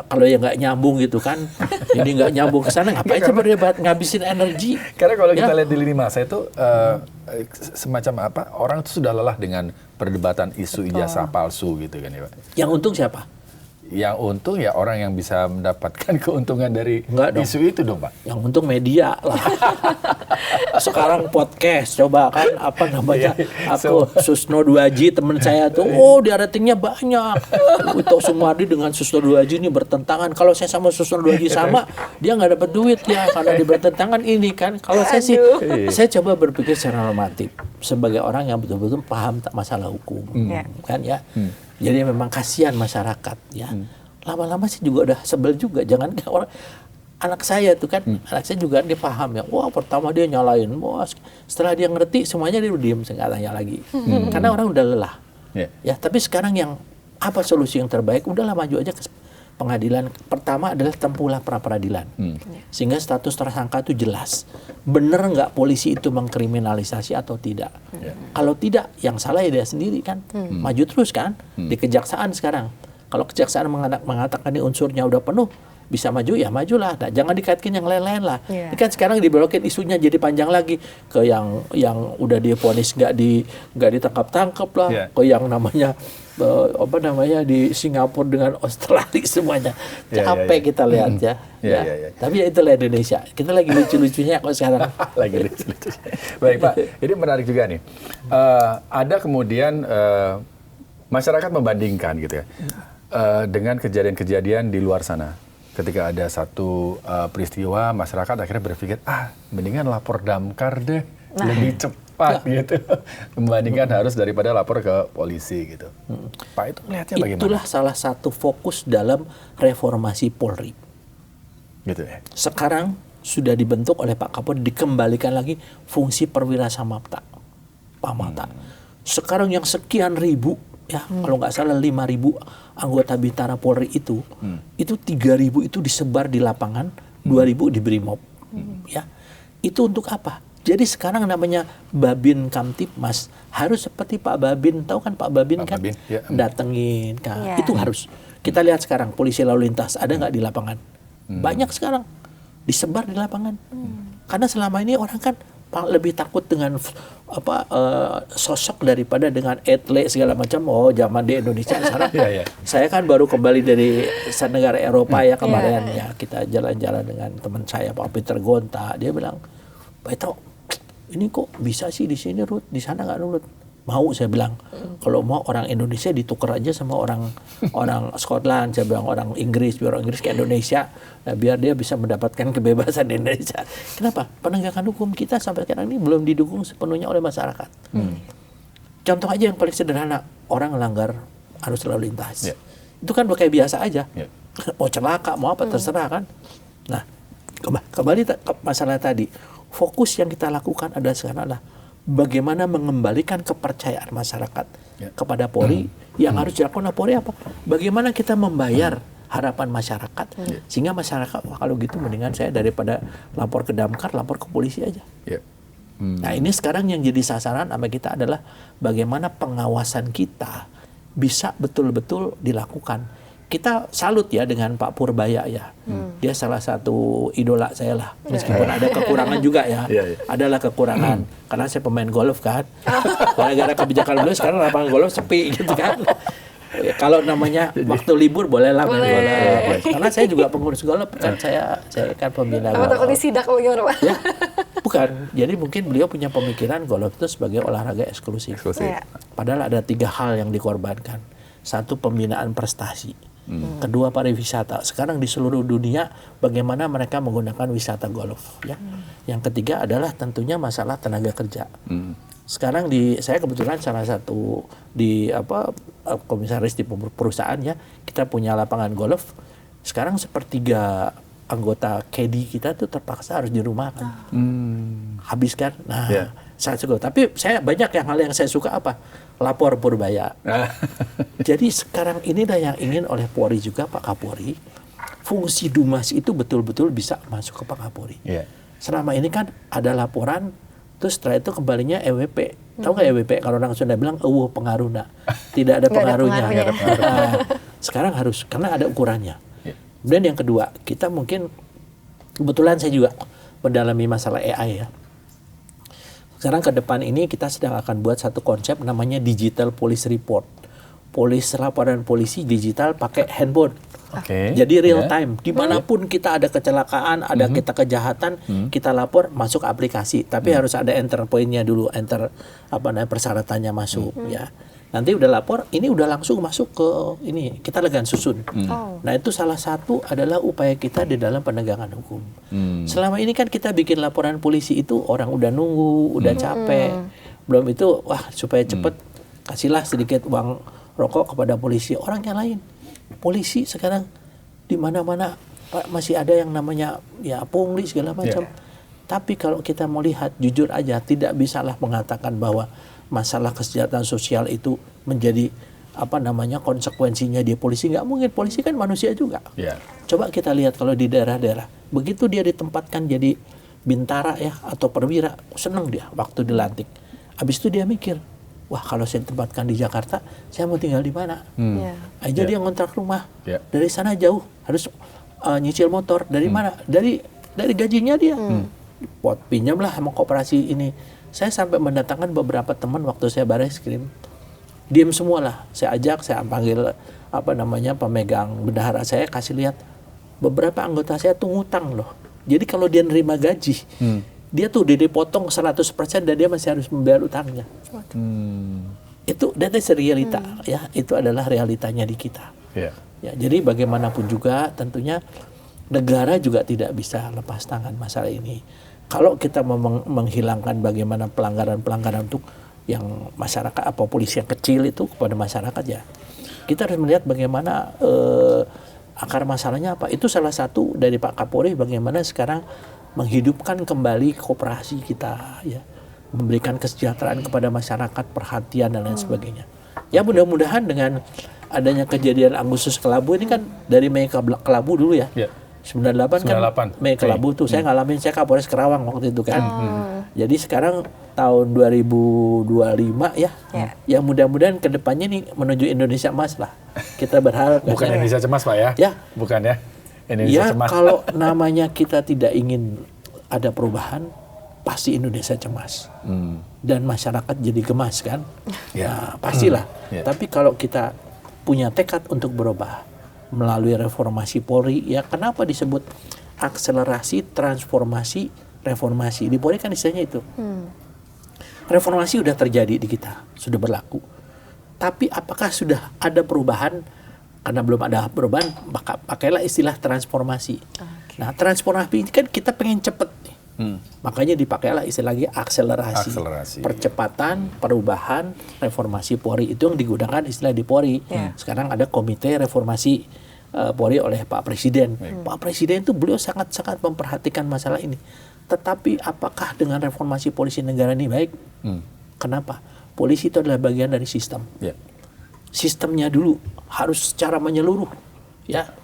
kalau yang nggak nyambung gitu kan. Ini nggak nyambung ke sana, ngapain saya berdebat, ngabisin energi. Karena kalau kita lihat di lini masa itu semacam apa, orang itu sudah lelah dengan perdebatan isu ijazah palsu gitu kan ya Pak. Yang untung siapa? Yang untung ya orang yang bisa mendapatkan keuntungan dari isu itu dong Pak. Yang untung media lah. Sekarang podcast, coba kan apa namanya, aku Susno 2J teman saya tuh, dia ratingnya banyak. Untuk Sumardi dengan Susno 2J ini bertentangan. Kalau saya sama Susno 2J sama, dia nggak dapat duit ya karena dia bertentangan ini kan. Kalau saya sih, saya coba berpikir secara normatif sebagai orang yang betul-betul paham masalah hukum, kan ya. Jadi memang kasihan masyarakat ya. Lama-lama sih juga udah sebel juga. Jangan orang anak saya tuh kan, anak saya juga dia paham ya. Wah pertama dia nyalain, wah setelah dia ngerti semuanya dia udah diem, nggak tanya lagi. Karena orang udah lelah. Ya tapi sekarang yang apa solusi yang terbaik? Udahlah maju aja ke pengadilan. Pertama adalah tempuhlah pra peradilan, sehingga status tersangka itu jelas. Bener nggak polisi itu mengkriminalisasi atau tidak? Kalau tidak, yang salah ya dia sendiri kan. Maju terus kan di kejaksaan sekarang. Kalau kejaksaan mengatakan ini unsurnya udah penuh, bisa maju ya majulah. Nah, jangan dikaitkan yang lain-lain lah. Ini kan sekarang diblokin isunya jadi panjang lagi ke yang udah divonis nggak ditangkap-tangkap lah, ke yang namanya di Singapura dengan Australia semuanya. Capek kita lihat ya. Tapi ya itulah Indonesia. Kita lagi lucu-lucunya kok sekarang. Lagi lucu-lucunya. Baik Pak, ini menarik juga nih. Ada kemudian masyarakat membandingkan gitu ya dengan kejadian-kejadian di luar sana. Ketika ada satu peristiwa, masyarakat akhirnya berpikir, mendingan lapor damkar deh, lebih cepat gitu, membandingkan harus daripada lapor ke polisi gitu. Pak itu melihatnya bagaimana? Itulah salah satu fokus dalam reformasi Polri. Gitu ya. Sekarang sudah dibentuk oleh Pak Kapolri, dikembalikan lagi fungsi perwira samapta, Pamata. Sekarang yang sekian ribu, ya kalau nggak salah 5.000 anggota Bintara Polri itu 3.000 itu disebar di lapangan, 2.000 di Brimob. Ya, itu untuk apa? Jadi sekarang namanya Babin Kamtipmas harus seperti Pak Babin, tahu kan Pak Babin kan? Datengin kan. Itu harus. Kita lihat sekarang polisi lalu lintas ada nggak di lapangan? Banyak sekarang disebar di lapangan. Karena selama ini orang kan lebih takut dengan sosok daripada dengan atlet segala macam. Zaman di Indonesia sekarang. Saya kan baru kembali dari negara Eropa ya kemarin ya, kita jalan-jalan dengan teman saya Pak Peter Gonta. Dia bilang, Pak Ito, ini kok bisa sih di sini Ruth, di sana nggak Ruth? Mau, saya bilang. Kalau mau orang Indonesia ditukar aja sama orang Scotland, saya bilang orang Inggris, biar orang Inggris ke Indonesia, nah, biar dia bisa mendapatkan kebebasan di Indonesia. Kenapa? Penegakan hukum kita sampai sekarang ini belum didukung sepenuhnya oleh masyarakat. Contoh aja yang paling sederhana, orang melanggar arus lalu lintas. Itu kan kayak biasa aja. Mau celaka, mau apa, terserah kan. Nah, kembali ke masalah tadi. Fokus yang kita lakukan adalah bagaimana mengembalikan kepercayaan masyarakat kepada Polri. Yang harus dilakukan Polri apa? Bagaimana kita membayar harapan masyarakat, sehingga masyarakat wah kalau gitu mendingan saya daripada lapor ke Damkar, lapor ke polisi aja. Nah ini sekarang yang jadi sasaran sama kita adalah bagaimana pengawasan kita bisa betul-betul dilakukan. Kita salut ya dengan Pak Purbaya ya. Dia salah satu idola saya lah. Meskipun ada kekurangan juga ya. Adalah kekurangan. Karena saya pemain golf kan. Gara-gara kebijakan beliau sekarang lapangan golf sepi gitu kan. Kalau namanya waktu libur bolehlah main golf. Karena saya juga pengurus golf kan, saya kan pembina golf. Takut disidak bagaimana Pak? Ya, bukan. Jadi mungkin beliau punya pemikiran golf itu sebagai olahraga eksklusif. Padahal ada 3 hal yang dikorbankan. 1, pembinaan prestasi. Kedua, pariwisata. Sekarang di seluruh dunia bagaimana mereka menggunakan wisata golf. Ya. Yang ketiga adalah tentunya masalah tenaga kerja. Sekarang saya kebetulan salah satu di komisaris di perusahaan ya, kita punya lapangan golf. Sekarang 1/3 anggota caddy kita tuh terpaksa harus dirumahkan. Habis kan? Nah, saya suka. Tapi saya banyak hal yang saya suka apa? Lapor Purbaya. Jadi sekarang inilah yang ingin oleh Polri juga Pak Kapolri. Fungsi Dumas itu betul-betul bisa masuk ke Pak Kapolri. Selama ini kan ada laporan, terus setelah itu kembalinya EWP. Tahu nggak EWP? Kalau orang Sunda bilang, pengaruhna. Tidak ada pengaruhnya. Nah, sekarang harus, karena ada ukurannya. Dan yang kedua, kita mungkin, kebetulan saya juga mendalami masalah AI ya. Sekarang ke depan ini kita sedang akan buat satu konsep namanya Digital Police Report. Laporan polisi digital pakai handphone. Jadi real time. Dimanapun kita ada kecelakaan, ada kita kejahatan, kita lapor masuk aplikasi. Tapi harus ada enter point-nya dulu, persyaratannya masuk ya. Nanti udah lapor, ini udah langsung masuk ke ini, kita legan susun. Nah itu salah satu adalah upaya kita di dalam penegakan hukum. Selama ini kan kita bikin laporan polisi itu orang udah nunggu, udah capek. Belum itu, supaya cepet kasihlah sedikit uang rokok kepada polisi. Orang yang lain, polisi sekarang di mana-mana masih ada yang namanya ya pungli segala macam. Tapi kalau kita mau lihat, jujur aja, tidak bisalah mengatakan bahwa masalah kesejahteraan sosial itu menjadi konsekuensinya dia polisi. Nggak mungkin, polisi kan manusia juga. Coba kita lihat kalau di daerah-daerah, begitu dia ditempatkan jadi bintara ya atau perwira, seneng dia waktu dilantik. Habis itu dia mikir, wah kalau saya ditempatkan di Jakarta, saya mau tinggal di mana? Aja dia ngontrak rumah, dari sana jauh, harus nyicil motor, dari mana? Dari gajinya dia. Pinjamlah sama koperasi ini. Saya sampai mendatangkan beberapa teman waktu saya Bareskrim, diem semua lah. Saya ajak, saya panggil pemegang bendahara saya, kasih lihat beberapa anggota saya tuh ngutang loh. Jadi kalau dia nerima gaji, dia tuh dipotong 100% dan dia masih harus membayar utangnya. Itu realita ya, itu adalah realitanya di kita. Ya, jadi bagaimanapun juga tentunya negara juga tidak bisa lepas tangan masalah ini. Kalau kita menghilangkan bagaimana pelanggaran-pelanggaran untuk yang masyarakat polisi yang kecil itu kepada masyarakat ya, kita harus melihat bagaimana akar masalahnya apa. Itu salah satu dari Pak Kapolri bagaimana sekarang menghidupkan kembali koperasi kita ya, memberikan kesejahteraan kepada masyarakat, perhatian dan lain sebagainya. Ya mudah-mudahan dengan adanya kejadian Agustus Kelabu ini kan dari Mei Kelabu dulu ya. 98 kan Mei Kelabu tuh saya ngalamin, saya Kapolres Kerawang waktu itu kan. Jadi sekarang tahun 2025 ya. Ya mudah-mudahan kedepannya nih menuju Indonesia Emas lah. Kita berharap. Bukan Indonesia Cemas Pak ya? Bukan ya? Indonesia Cemas. Kalau namanya kita tidak ingin ada perubahan, pasti Indonesia cemas. Dan masyarakat jadi gemas kan. Nah, pastilah. Tapi kalau kita punya tekad untuk berubah melalui reformasi Polri, ya kenapa disebut akselerasi, transformasi, reformasi? Di Polri kan istilahnya itu. Reformasi sudah terjadi di kita, sudah berlaku. Tapi apakah sudah ada perubahan? Karena belum ada perubahan, maka pakailah istilah transformasi. Nah, transformasi ini kan kita pengen cepet nih. Makanya dipakailah istilah lagi akselerasi. Percepatan, perubahan, reformasi Polri. Itu yang digunakan istilah di Polri. Sekarang ada komite reformasi Polri oleh Pak Presiden. Pak Presiden itu beliau sangat-sangat memperhatikan masalah ini. Tetapi apakah dengan reformasi polisi negara ini baik? Kenapa? Polisi itu adalah bagian dari sistem. Sistemnya dulu harus secara menyeluruh. Ya,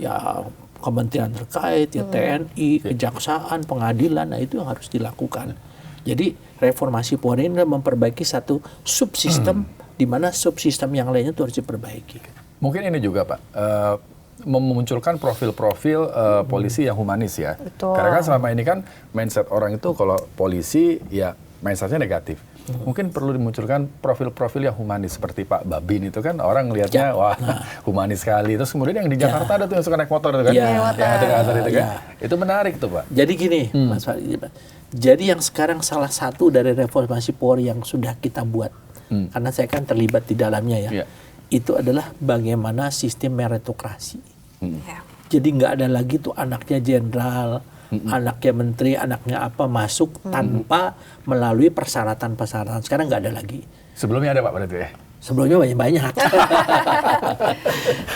ya kementerian terkait, ya TNI, kejaksaan, pengadilan, nah itu yang harus dilakukan. Jadi reformasi Polri ini memperbaiki satu subsistem di mana subsistem yang lainnya itu harus diperbaiki. Mungkin ini juga Pak, memunculkan profil-profil polisi yang humanis ya. Betul. Karena kan selama ini kan mindset orang itu kalau polisi ya mindsetnya negatif. Mungkin perlu dimunculkan profil-profil yang humanis seperti Pak Babin itu kan orang ngelihatnya wah humanis sekali. Terus kemudian yang di Jakarta ada tuh yang suka naik motor itu kan. Yang motor itu kan. Itu menarik tuh Pak. Jadi gini Mas Fadli, jadi yang sekarang salah satu dari reformasi Polri yang sudah kita buat, karena saya kan terlibat di dalamnya ya, itu adalah bagaimana sistem meritokrasi. Jadi nggak ada lagi tuh anaknya jenderal, anaknya menteri, anaknya apa masuk tanpa melalui persyaratan-persyaratan. Sekarang nggak ada lagi. Sebelumnya ada Pak pada itu ya? Sebelumnya banyak-banyak.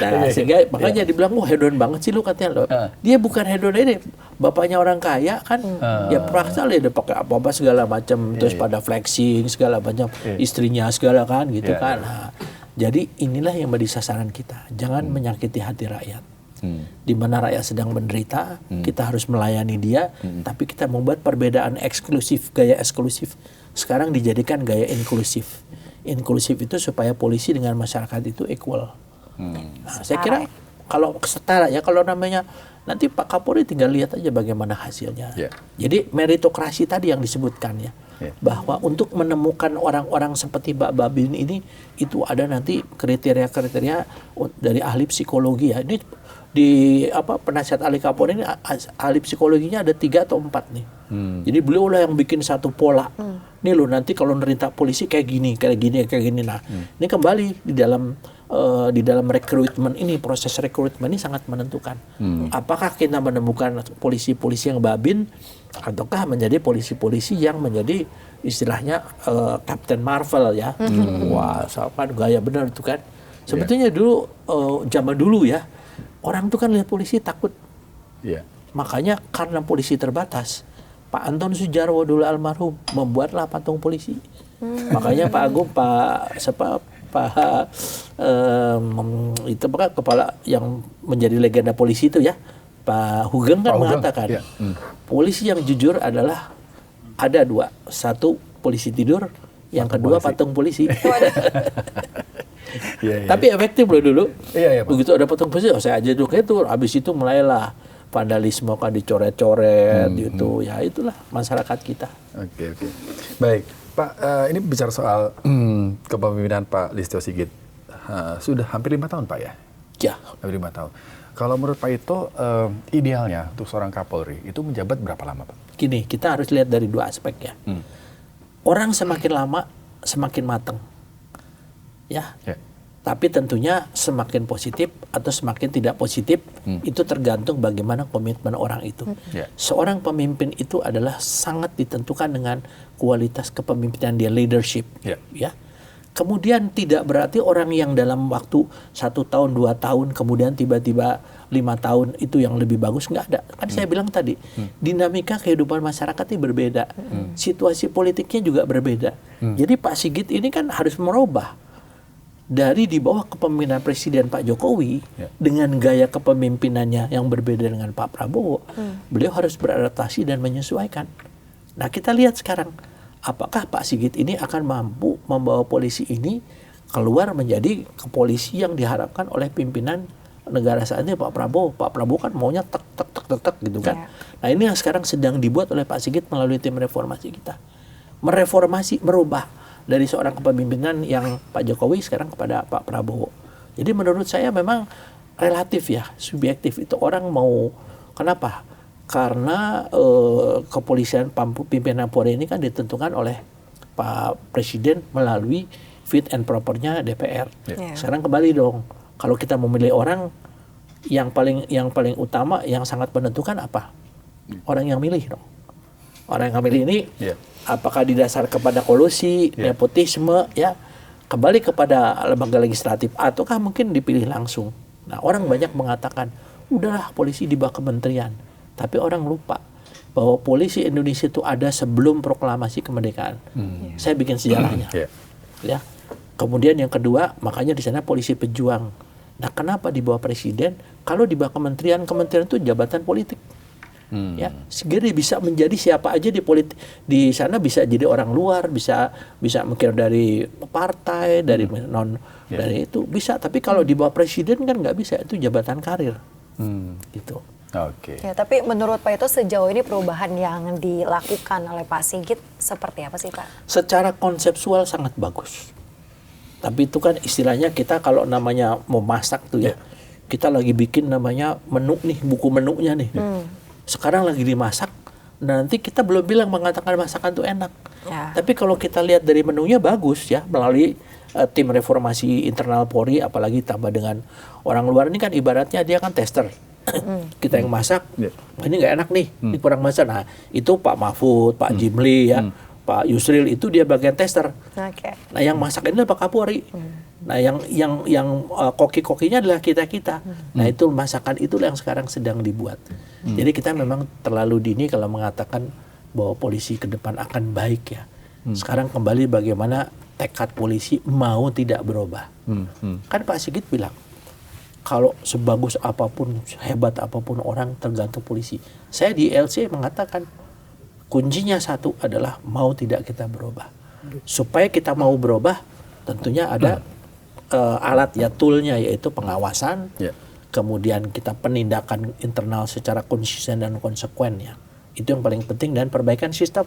Nah, sehingga makanya dibilang, wah hedon banget sih lu katanya. Loh. Dia bukan hedon ini, bapaknya orang kaya kan, ya praksa dia pakai apa-apa segala macam, terus pada flexing segala macam, istrinya segala kan gitu kan. Nah, jadi inilah yang menjadi sasaran kita. Jangan menyakiti hati rakyat. Di mana rakyat sedang menderita, kita harus melayani dia, tapi kita membuat perbedaan eksklusif, gaya eksklusif. Sekarang dijadikan gaya inklusif. Inklusif itu supaya polisi dengan masyarakat itu equal. Nah, saya kira kalau setara ya, kalau namanya nanti Pak Kapolri tinggal lihat aja bagaimana hasilnya. Jadi meritokrasi tadi yang disebutkan ya, bahwa untuk menemukan orang-orang seperti Mbak Babin ini itu ada nanti kriteria-kriteria dari ahli psikologi ya. Ini di penasihat ahli Kapolri ini ahli psikologinya ada 3 atau 4 nih. Jadi beliau lah yang bikin satu pola. Nih loh nanti kalau nerita polisi kayak gini. Nah, ini kembali di dalam rekrutmen ini, proses rekrutmen ini sangat menentukan. Apakah kita menemukan polisi-polisi yang babin ataukah menjadi polisi-polisi yang menjadi istilahnya Captain Marvel ya. Wah, kan gaya benar itu kan. Sebetulnya dulu zaman dulu ya, orang tuh kan lihat polisi takut. Makanya karena polisi terbatas, Pak Anton Sujarwo dulu almarhum membuatlah patung polisi. Makanya Pak Agung, itu kepala yang menjadi legenda polisi itu ya, Pak Hugeng kan mengatakan polisi yang jujur adalah ada 2, 1 polisi tidur, yang kedua patung polisi. Tapi efektif loh dulu. Begitu ada patung polisi, saya aja dulu itu, habis itu mulailah vandalisme kan dicoret-coret gitu. Ya itulah masyarakat kita. Oke. Baik, Pak, ini bicara soal kepemimpinan Pak Listio Sigit. Sudah hampir 5 tahun Pak ya? Ya. Hampir 5 tahun. Kalau menurut Pak Ito, idealnya untuk seorang Kapolri itu menjabat berapa lama Pak? Gini, kita harus lihat dari 2 aspek ya. Orang semakin lama semakin matang. Ya. Tapi tentunya semakin positif atau semakin tidak positif itu tergantung bagaimana komitmen orang itu. Seorang pemimpin itu adalah sangat ditentukan dengan kualitas kepemimpinan dia, leadership. Ya. Kemudian tidak berarti orang yang dalam waktu 1 tahun, 2 tahun, kemudian tiba-tiba 5 tahun itu yang lebih bagus, nggak ada. Kan saya bilang tadi, dinamika kehidupan masyarakat ini berbeda. Situasi politiknya juga berbeda. Jadi Pak Sigit ini kan harus merubah. Dari di bawah kepemimpinan Presiden Pak Jokowi dengan gaya kepemimpinannya yang berbeda dengan Pak Prabowo, beliau harus beradaptasi dan menyesuaikan. Nah kita lihat sekarang, apakah Pak Sigit ini akan mampu membawa polisi ini keluar menjadi kepolisi yang diharapkan oleh pimpinan negara saat ini Pak Prabowo. Pak Prabowo kan maunya tek gitu kan. Nah ini yang sekarang sedang dibuat oleh Pak Sigit melalui tim reformasi kita. Mereformasi, merubah dari seorang kepemimpinan yang Pak Jokowi sekarang kepada Pak Prabowo. Jadi menurut saya memang relatif ya, subjektif itu orang mau. Kenapa? Karena kepolisian pimpinan Polri ini kan ditentukan oleh Pak Presiden melalui fit and propernya DPR. Sekarang kembali dong, kalau kita memilih orang yang paling utama yang sangat menentukan apa? Orang yang milih dong. Orang yang milih ini apakah didasar kepada kolusi, nepotisme, ya kembali kepada lembaga legislatif, ataukah mungkin dipilih langsung. Nah orang banyak mengatakan, udahlah polisi di bawah kementerian. Tapi orang lupa bahwa polisi Indonesia itu ada sebelum proklamasi kemerdekaan. Saya bikin sejarahnya. Ya. Kemudian yang kedua, makanya di sana polisi pejuang. Nah, kenapa di bawah presiden? Kalau di bawah kementerian itu jabatan politik. Ya, segera bisa menjadi siapa aja di politik di sana, bisa jadi orang luar, bisa mungkin dari partai, dari dari itu bisa. Tapi kalau di bawah presiden kan nggak bisa, itu jabatan karir. Gitu. Oke. Ya, tapi menurut Pak Ito sejauh ini perubahan yang dilakukan oleh Pak Sigit seperti apa sih Pak? Secara konseptual sangat bagus. Tapi itu kan istilahnya kita kalau namanya mau masak tuh ya, kita lagi bikin namanya menu nih, buku menunya nih. Sekarang lagi dimasak, nanti kita belum bilang mengatakan masakan itu enak. Ya. Tapi kalau kita lihat dari menunya bagus ya, melalui tim reformasi internal Polri, apalagi tambah dengan orang luar ini kan ibaratnya dia kan tester. Kita yang masak, ini nggak enak nih, ini kurang masak. Nah itu Pak Mahfud, Pak Jimli ya, Pak Yusril itu dia bagian tester. Okay. Nah yang masak ini Pak Kapolri. Nah yang koki-kokinya adalah kita. Nah itu masakan itulah yang sekarang sedang dibuat. Jadi kita memang terlalu dini kalau mengatakan bahwa polisi ke depan akan baik ya. Sekarang kembali bagaimana tekad polisi mau tidak berubah. Kan Pak Sigit bilang, kalau sebagus apapun, hebat apapun orang tergantung polisi. Saya di LC mengatakan kuncinya satu adalah mau tidak kita berubah. Supaya kita mau berubah, tentunya ada alat ya, toolnya yaitu pengawasan. Kemudian kita penindakan internal secara konsisten dan konsekuen ya. Itu yang paling penting, dan perbaikan sistem.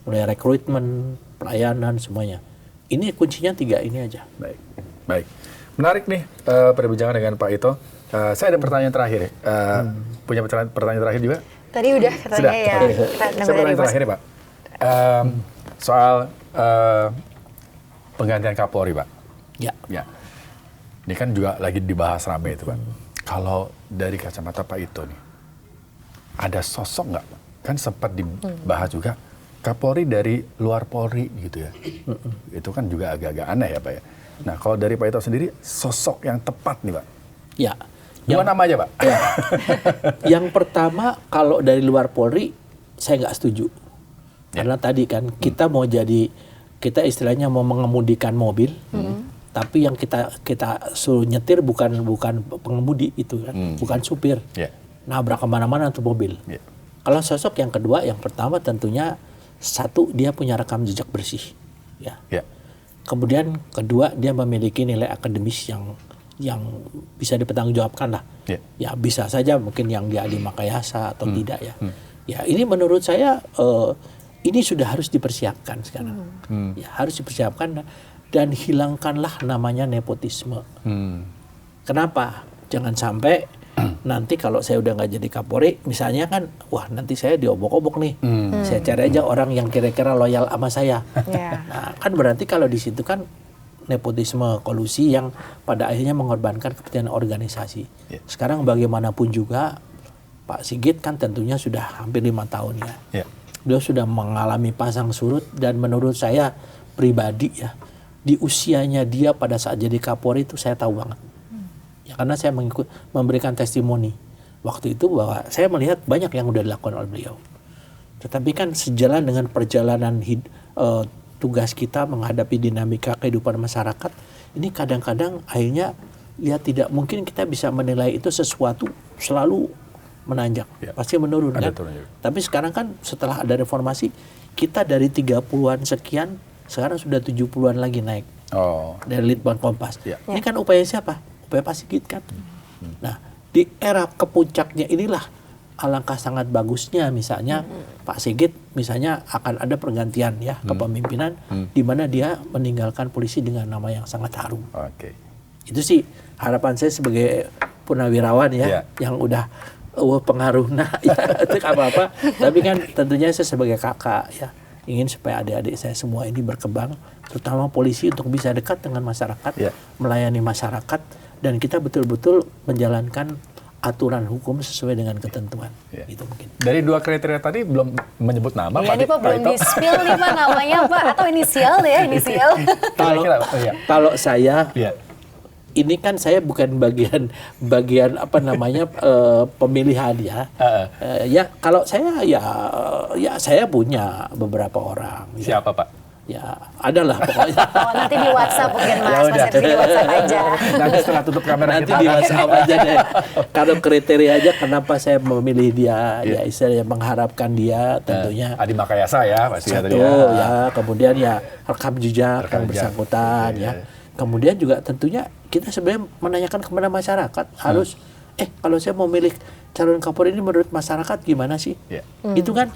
Mulai rekrutmen, pelayanan, semuanya. Ini kuncinya 3 ini aja. Baik. Menarik nih perbincangan dengan Pak Ito. Saya ada pertanyaan terakhir. Punya pertanyaan terakhir juga? Tadi udah katanya Sudah. ya. Saya pertanyaan terakhir nih Pak. Soal penggantian Kapolri Pak. Ya. Ini kan juga lagi dibahas ramai itu Pak. Kalau dari kacamata Pak Ito nih, ada sosok nggak? Kan sempat dibahas juga Kapolri dari luar Polri gitu ya. Itu kan juga agak-agak aneh ya Pak ya. Nah kalau dari Pak Ito sendiri, sosok yang tepat nih Pak? Ya. 2 nama aja Pak. Ya. Yang pertama, kalau dari luar Polri, saya nggak setuju. Karena tadi kan kita mau jadi, kita istilahnya mau mengemudikan mobil, tapi yang kita suruh nyetir bukan pengemudi itu kan, bukan supir. Nabrak kemana-mana untuk mobil. Kalau sosok yang kedua, yang pertama tentunya satu, dia punya rekam jejak bersih. Kemudian kedua, dia memiliki nilai akademis yang bisa dipertanggungjawabkan lah. Ya bisa saja mungkin yang dia di Makayasa atau tidak ya. Ya ini menurut saya ini sudah harus dipersiapkan sekarang. Ya harus dipersiapkan dan hilangkanlah namanya nepotisme. Kenapa? Jangan sampai nanti kalau saya udah nggak jadi Kapolri, misalnya kan, wah nanti saya diobok-obok nih. Saya cari aja orang yang kira-kira loyal sama saya. Nah, kan berarti kalau di situ kan nepotisme, kolusi yang pada akhirnya mengorbankan kepentingan organisasi. Sekarang bagaimanapun juga Pak Sigit kan tentunya sudah hampir 5 tahun ya. Beliau sudah mengalami pasang surut, dan menurut saya pribadi ya, di usianya dia pada saat jadi Kapolri itu saya tahu banget. Ya, karena saya memberikan testimoni waktu itu bahwa saya melihat banyak yang udah dilakukan oleh beliau. Tetapi kan sejalan dengan perjalanan tugas kita menghadapi dinamika kehidupan masyarakat, ini kadang-kadang akhirnya ya tidak mungkin kita bisa menilai itu sesuatu selalu menanjak, pasti menurun kan. Tapi sekarang kan setelah ada reformasi, kita dari 30-an sekian sekarang sudah 70-an lagi naik. Dari Litbang Kompas. Ini kan upaya siapa? Upaya Pak Sigit kan. Nah, di era kepuncaknya inilah alangkah sangat bagusnya misalnya Pak Sigit misalnya akan ada pergantian ya kepemimpinan di mana dia meninggalkan polisi dengan nama yang sangat harum. Itu sih harapan saya sebagai purnawirawan ya yang udah pengaruh ya itu apa-apa. Tapi kan tentunya saya sebagai kakak ya ingin supaya adik-adik saya semua ini berkembang, terutama polisi untuk bisa dekat dengan masyarakat, melayani masyarakat, dan kita betul-betul menjalankan aturan hukum sesuai dengan ketentuan. Gitu mungkin. Dari 2 kriteria tadi belum menyebut nama Pak. Ini Pak belum di-spill nih Pak namanya Pak, atau inisial ya, inisial. Kalau saya, ini kan saya bukan bagian apa namanya pemilihan ya. Ya kalau saya ya saya punya beberapa orang. Siapa Pak? Ya, ada lah pokoknya. Oh, nanti di WhatsApp mungkin Mas. Ya Mas udah. Irfan di WhatsApp aja. Nanti setelah tutup kamera Nanti kita di WhatsApp aja deh. Kalau kriterianya kenapa saya memilih dia, ya istilahnya mengharapkan dia tentunya. Adi Makayasa ya pasti ya tadi Satu, ya. ya. Kemudian ya rekam jejak Rekam yang jejak. bersangkutan, Iya. ya. Kemudian juga tentunya kita sebenarnya menanyakan kepada masyarakat harus, kalau saya mau milih calon Kapolri ini menurut masyarakat gimana sih? Iya. Itu kan.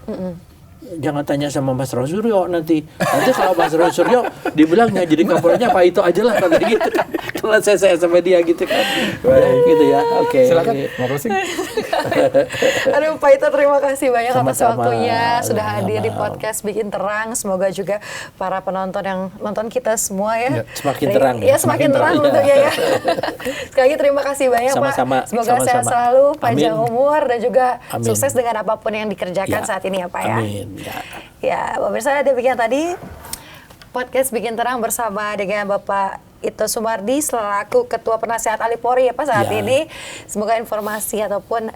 Jangan tanya sama Mas Rosuryo nanti. Nanti kalau Mas Rosuryo dibilang ya jadi Kapolrinya Pak itu aja lah kalau gitu kan. Kalau saya sama dia gitu kan. Gitu ya. Oke. Silakan mau closing. Aduh Pak Ito, terima kasih banyak atas Sama-sama. waktunya sudah hadir di Sama-sama. podcast Bikin Terang. Semoga juga para penonton yang nonton kita semua ya. Semakin terang ya. Ya semakin terang tentunya ya. Sekali lagi terima kasih banyak Sama-sama. Pak. Semoga Sama-sama. sehat selalu, panjang Amin. umur dan juga Amin. sukses dengan apapun yang dikerjakan Ya. saat ini ya Pak ya. Amin. Ya. Ya, pemirsa, demikian tadi podcast Bikin Terang bersama dengan Bapak Ito Sumardi selaku Ketua Penasehat Ahli Polri ya Pak saat Ya. ini. Semoga informasi ataupun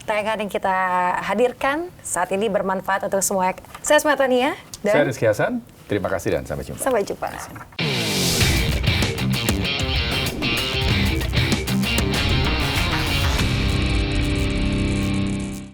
tayangan yang kita hadirkan saat ini bermanfaat untuk semua. Saya Asma Tania Saya dan Rizky Hasan. Terima kasih dan sampai jumpa. sampai jumpa.